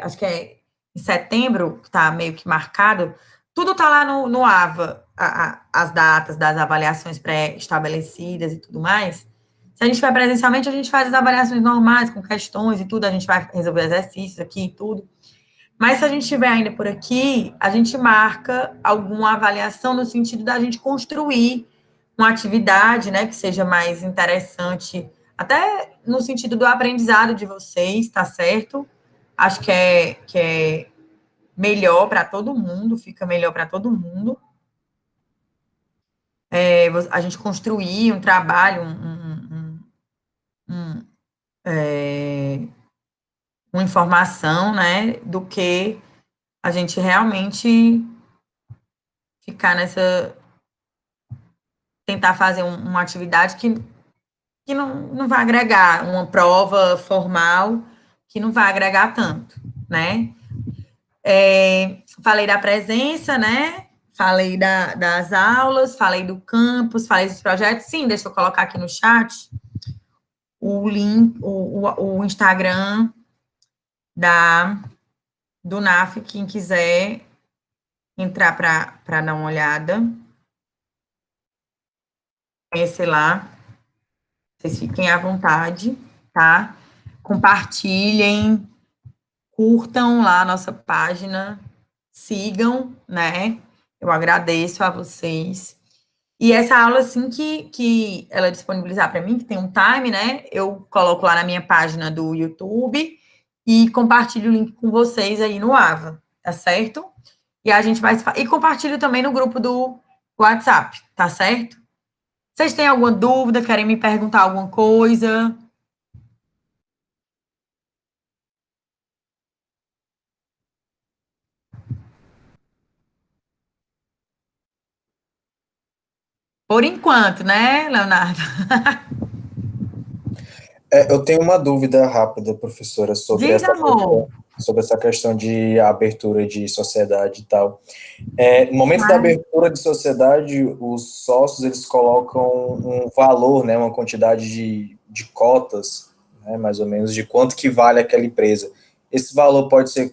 acho que é em setembro, que está meio que marcado, tudo está lá no AVA, as datas das avaliações pré-estabelecidas e tudo mais. Se a gente estiver presencialmente, a gente faz as avaliações normais, com questões e tudo, a gente vai resolver exercícios aqui e tudo. Mas se a gente estiver ainda por aqui, a gente marca alguma avaliação no sentido da gente construir uma atividade, né, que seja mais interessante, até no sentido do aprendizado de vocês, tá certo? Acho que é melhor para todo mundo, fica melhor para todo mundo. A gente construir um trabalho, uma informação, né, do que a gente realmente ficar tentar fazer uma atividade que não vai agregar, uma prova formal que não vai agregar tanto, né? Falei da presença, né? Falei das aulas, falei do campus, falei dos projetos. Sim, deixa eu colocar aqui no chat o link, o Instagram do NAF, quem quiser entrar para dar uma olhada. Conhecer lá. Vocês fiquem à vontade, tá? Compartilhem, curtam lá a nossa página, sigam, né? Eu agradeço a vocês. E essa aula, assim, que ela disponibilizar para mim, que tem um time, né? Eu coloco lá na minha página do YouTube e compartilho o link com vocês aí no AVA, tá certo? E a gente vai... E compartilho também no grupo do WhatsApp, tá certo? Vocês têm alguma dúvida? Querem me perguntar alguma coisa? Por enquanto, né, Leonardo? Eu tenho uma dúvida rápida, professora, Diz, amor. sobre essa questão de abertura de sociedade e tal. No momento da abertura de sociedade, os sócios, eles colocam um valor, né, uma quantidade de cotas, né, mais ou menos, de quanto que vale aquela empresa. Esse valor pode ser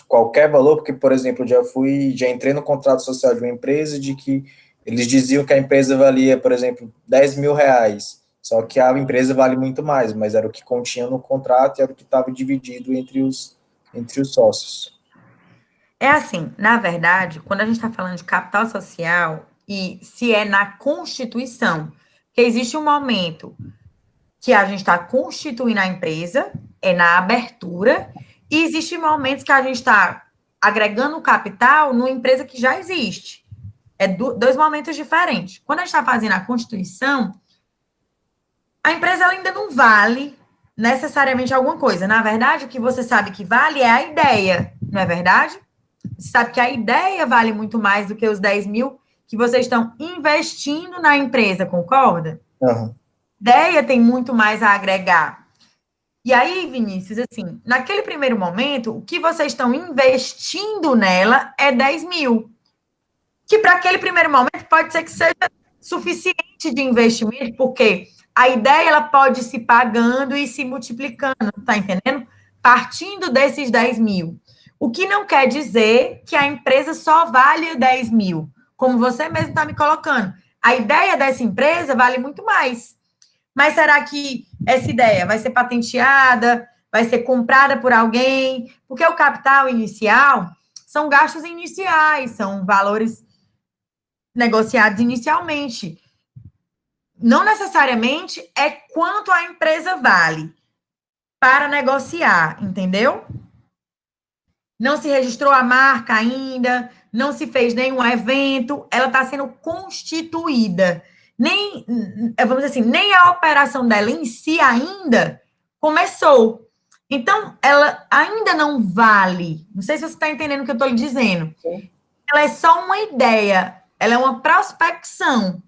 qualquer valor, porque, por exemplo, já entrei no contrato social de uma empresa de que eles diziam que a empresa valia, por exemplo, 10 mil reais, só que a empresa vale muito mais, mas era o que continha no contrato e era o que estava dividido entre os sócios. É assim, na verdade, quando a gente está falando de capital social, e se é na Constituição, que existe um momento que a gente está constituindo a empresa, é na abertura, e existem momentos que a gente está agregando capital numa empresa que já existe. É dois momentos diferentes. Quando a gente está fazendo a Constituição, a empresa ela ainda não vale necessariamente alguma coisa. Na verdade, o que você sabe que vale é a ideia, não é verdade? Você sabe que a ideia vale muito mais do que os 10 mil que vocês estão investindo na empresa, concorda? Uhum. Ideia tem muito mais a agregar. E aí, Vinícius, assim, naquele primeiro momento, o que vocês estão investindo nela é 10 mil. Que para aquele primeiro momento pode ser que seja suficiente de investimento, porque a ideia ela pode se pagando e se multiplicando, tá entendendo? Partindo desses 10 mil. O que não quer dizer que a empresa só vale 10 mil, como você mesmo está me colocando. A ideia dessa empresa vale muito mais. Mas será que essa ideia vai ser patenteada, vai ser comprada por alguém? Porque o capital inicial são gastos iniciais, são valores negociados inicialmente. Não necessariamente é quanto a empresa vale para negociar, entendeu? Não se registrou a marca ainda, não se fez nenhum evento, ela está sendo constituída. Vamos dizer assim, nem a operação dela em si ainda começou. Então, ela ainda não vale. Não sei se você está entendendo o que eu estou lhe dizendo. Sim. Ela é só uma ideia, ela é uma prospecção.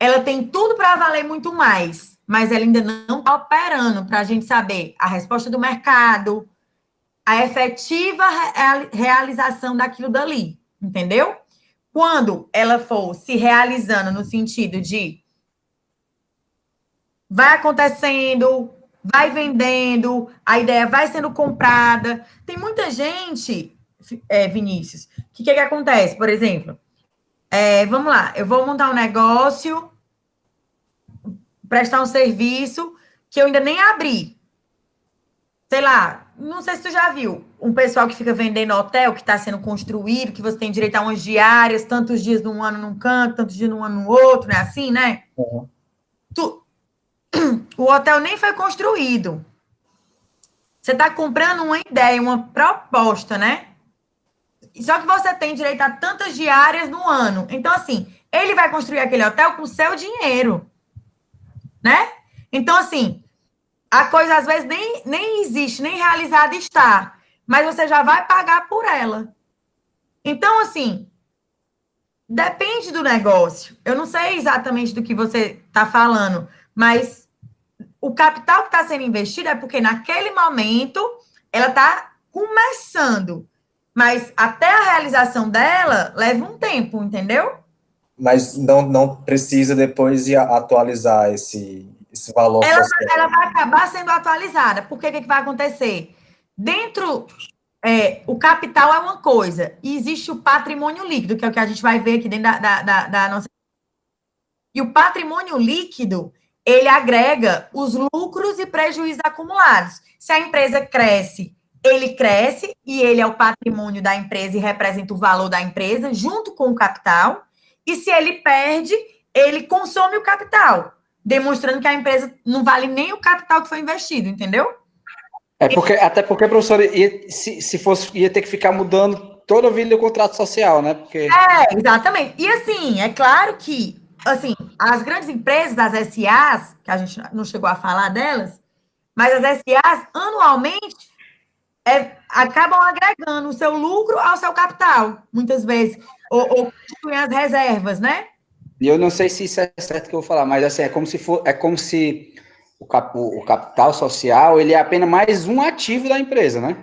Ela tem tudo para valer muito mais, mas ela ainda não está operando para a gente saber a resposta do mercado, a efetiva realização daquilo dali, entendeu? Quando ela for se realizando no sentido de vai acontecendo, vai vendendo, a ideia vai sendo comprada. Tem muita gente, Vinícius, que acontece? Por exemplo, vamos lá, eu vou montar um negócio, prestar um serviço que eu ainda nem abri. Sei lá, não sei se tu já viu, um pessoal que fica vendendo hotel que está sendo construído, que você tem direito a umas diárias, tantos dias num ano num canto, tantos dias num ano no outro, não é assim, né? Uhum. O hotel nem foi construído. Você está comprando uma ideia, uma proposta, né? Só que você tem direito a tantas diárias no ano. Então, assim, ele vai construir aquele hotel com o seu dinheiro, né? Então, assim, a coisa às vezes nem existe, nem realizada está, mas você já vai pagar por ela. Então, assim, depende do negócio. Eu não sei exatamente do que você está falando, mas o capital que está sendo investido é porque naquele momento ela está começando, mas até a realização dela leva um tempo, entendeu? Mas não precisa depois de atualizar esse valor social. Ela vai acabar sendo atualizada. Porque o que vai acontecer? Dentro, o capital é uma coisa, e existe o patrimônio líquido, que é o que a gente vai ver aqui dentro da nossa. E o patrimônio líquido, ele agrega os lucros e prejuízos acumulados. Se a empresa cresce, ele cresce e ele é o patrimônio da empresa e representa o valor da empresa junto com o capital. E se ele perde, ele consome o capital, demonstrando que a empresa não vale nem o capital que foi investido, entendeu? Até porque, professor, se fosse, ia ter que ficar mudando toda a vida do contrato social, né? Porque... Exatamente. E assim, é claro que assim, as grandes empresas, as SAs, que a gente não chegou a falar delas, mas as SAs, anualmente, acabam agregando o seu lucro ao seu capital, muitas vezes, ou constituem as reservas, né? E eu não sei se isso é certo que eu vou falar, mas assim, é como se o capital social, ele é apenas mais um ativo da empresa, né?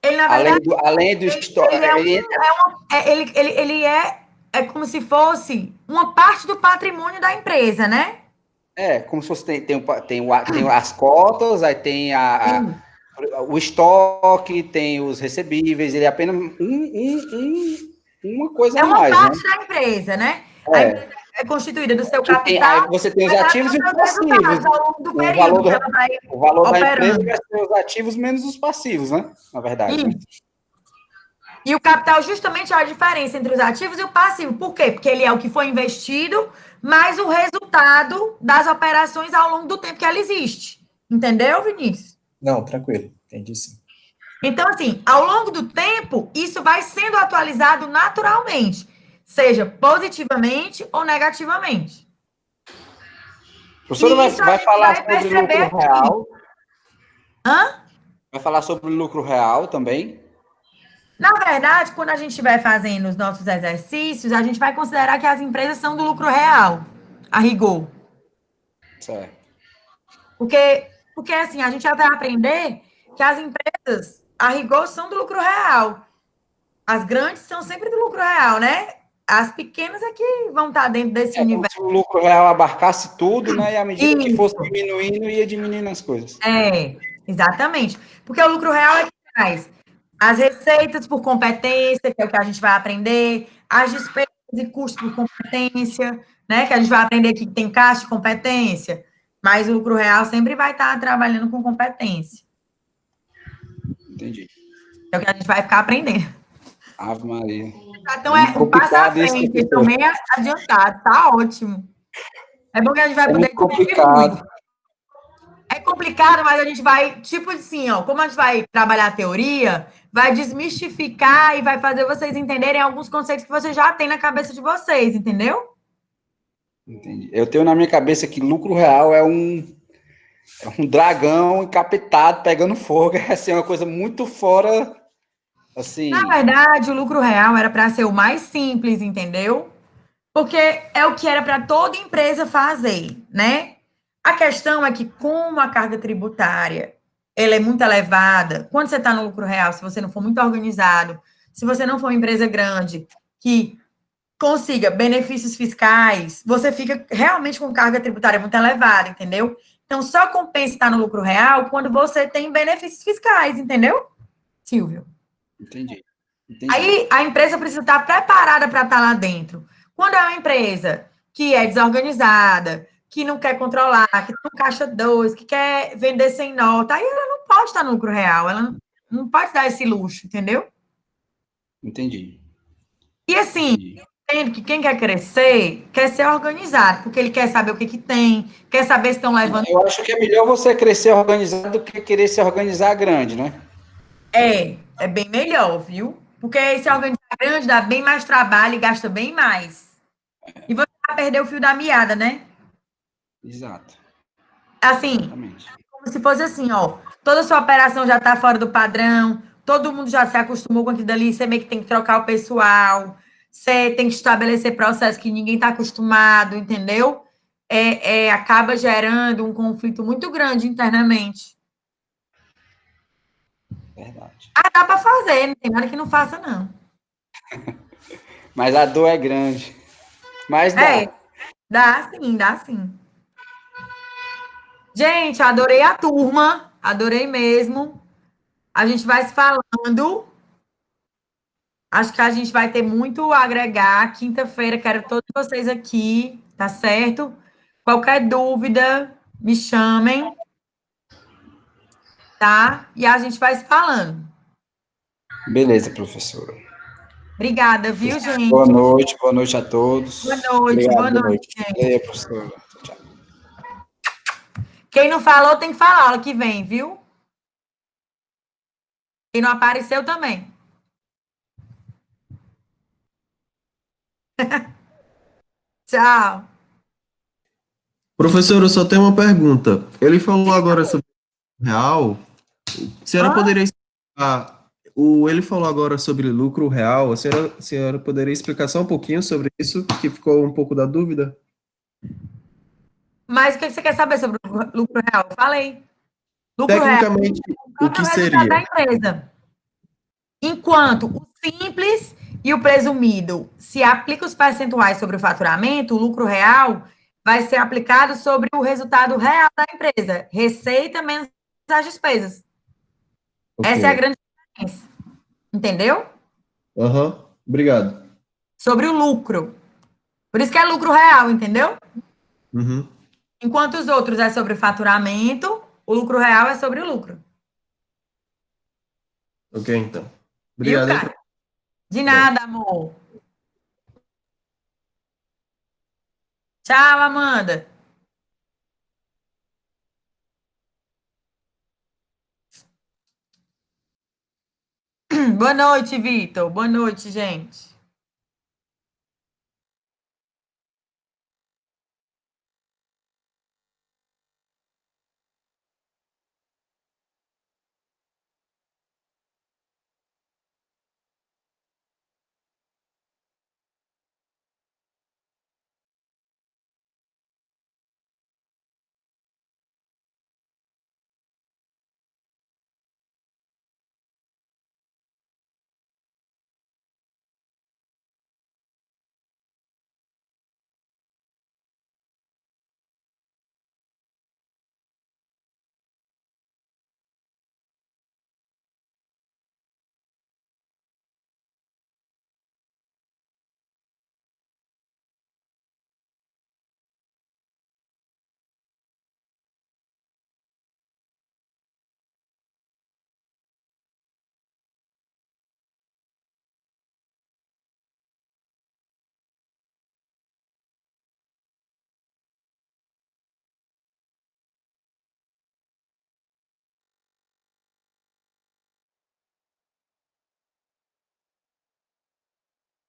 Ele, na verdade, além do ele é como se fosse uma parte do patrimônio da empresa, né? como se fosse, tem as cotas, aí tem o estoque, tem os recebíveis, ele é apenas uma coisa a mais, uma parte né? da empresa, né? A empresa é constituída do seu Aí capital, você tem os ativos e os passivos. ao longo do período que ela vai O valor da empresa operando. vai ser os ativos menos os passivos, né? Na verdade. Né? E o capital justamente é a diferença entre os ativos e o passivo. Por quê? Porque ele é o que foi investido, mais o resultado das operações ao longo do tempo que ela existe. Entendeu, Vinícius? Não, tranquilo. Entendi sim. Então, assim, ao longo do tempo, isso vai sendo atualizado naturalmente, seja positivamente ou negativamente. O professor vai falar sobre lucro real. Hã? Vai falar sobre lucro real também. Na verdade, quando a gente estiver fazendo os nossos exercícios, a gente vai considerar que as empresas são do lucro real, a rigor. Certo. Porque assim, a gente já vai aprender que as empresas, a rigor, são do lucro real. As grandes são sempre do lucro real, né? As pequenas é que vão estar dentro desse universo. Como se o lucro real abarcasse tudo, né? E à medida que fosse diminuindo, ia diminuindo as coisas. Exatamente. Porque o lucro real é que traz as receitas por competência, que é o que a gente vai aprender, as despesas e custos por competência, né? Que a gente vai aprender que tem caixa de competência, mas o lucro real sempre vai estar trabalhando com competência. Entendi. É o que a gente vai ficar aprendendo. Ave Maria. Então, um passo à frente, estou meio adiantado, tá ótimo. É bom que a gente vai poder... muito complicado. É complicado, mas a gente vai, tipo assim, ó, como a gente vai trabalhar a teoria, vai desmistificar e vai fazer vocês entenderem alguns conceitos que vocês já têm na cabeça de vocês, entendeu? Entendi. Eu tenho na minha cabeça que lucro real é é um dragão encapetado, pegando fogo, é assim, uma coisa muito fora, Na assim, verdade, o lucro real era para ser o mais simples, entendeu? Porque é o que era para toda empresa fazer, né? A questão é que, como a carga tributária ela é muito elevada, quando você está no lucro real, se você não for muito organizado, se você não for uma empresa grande que consiga benefícios fiscais, você fica realmente com carga tributária muito elevada, entendeu? Então, só compensa estar no lucro real quando você tem benefícios fiscais, entendeu, Silvio? entendi, entendi. Aí a empresa precisa estar preparada para estar lá dentro. Quando é uma empresa que é desorganizada, que não quer controlar, que tem um caixa 2, que quer vender sem nota, aí ela não pode estar no lucro real, ela não pode dar esse luxo, entendeu? Entendi, E assim, entendi. entendo que quem quer crescer quer ser organizado, porque ele quer saber o que, que tem, quer saber se estão levando. Eu acho que é melhor você crescer organizado do que querer se organizar grande, né? É bem melhor, viu? Porque se organizar grande dá bem mais trabalho e gasta bem mais. E você vai perder o fio da meada, né? Exato, Assim, exatamente. como se fosse assim, ó, toda sua operação já está fora do padrão, todo mundo já se acostumou com aquilo dali, você meio que tem que trocar o pessoal, você tem que estabelecer processos que ninguém está acostumado, entendeu? Acaba gerando um conflito muito grande internamente. Verdade. Ah, dá para fazer, não tem nada que não faça, não. Mas a dor é grande. Mas É, dá. dá sim, dá sim. Gente, adorei a turma, adorei mesmo. A gente vai se falando. Acho que a gente vai ter muito a agregar. Quinta-feira, quero todos vocês aqui, tá certo? Qualquer dúvida, me chamem, tá? E a gente vai se falando. Beleza, professora. Obrigada, viu, gente? Boa noite a todos. Boa Obrigado, boa noite, noite. gente. Valeu, professora. Tchau. Quem não falou, tem que falar aula que vem, viu? Quem não apareceu também. Tchau. Professor, eu só tenho uma pergunta. Ele falou agora sobre o real. A senhora Hã? poderia explicar. Ele falou agora sobre lucro real. A senhora poderia explicar só um pouquinho sobre isso, que ficou um pouco da dúvida? Mas o que você quer saber sobre o lucro real? Eu falei. Lucro real Tecnicamente, é o o próprio que resultado seria? da empresa. Enquanto o simples e o presumido se aplica os percentuais sobre o faturamento, o lucro real vai ser aplicado sobre o resultado real da empresa, receita menos as despesas. Ok. Essa é a grande diferença, entendeu? Aham. Obrigado. Sobre o lucro. Por isso que é lucro real, entendeu? Uhum. Enquanto os outros é sobre o faturamento, o lucro real é sobre o lucro. Ok, então. Viu, Obrigado, hein, cara? professor? De Tá bom. nada, amor. Tchau, Amanda. Boa noite, Vitor. Boa noite, gente.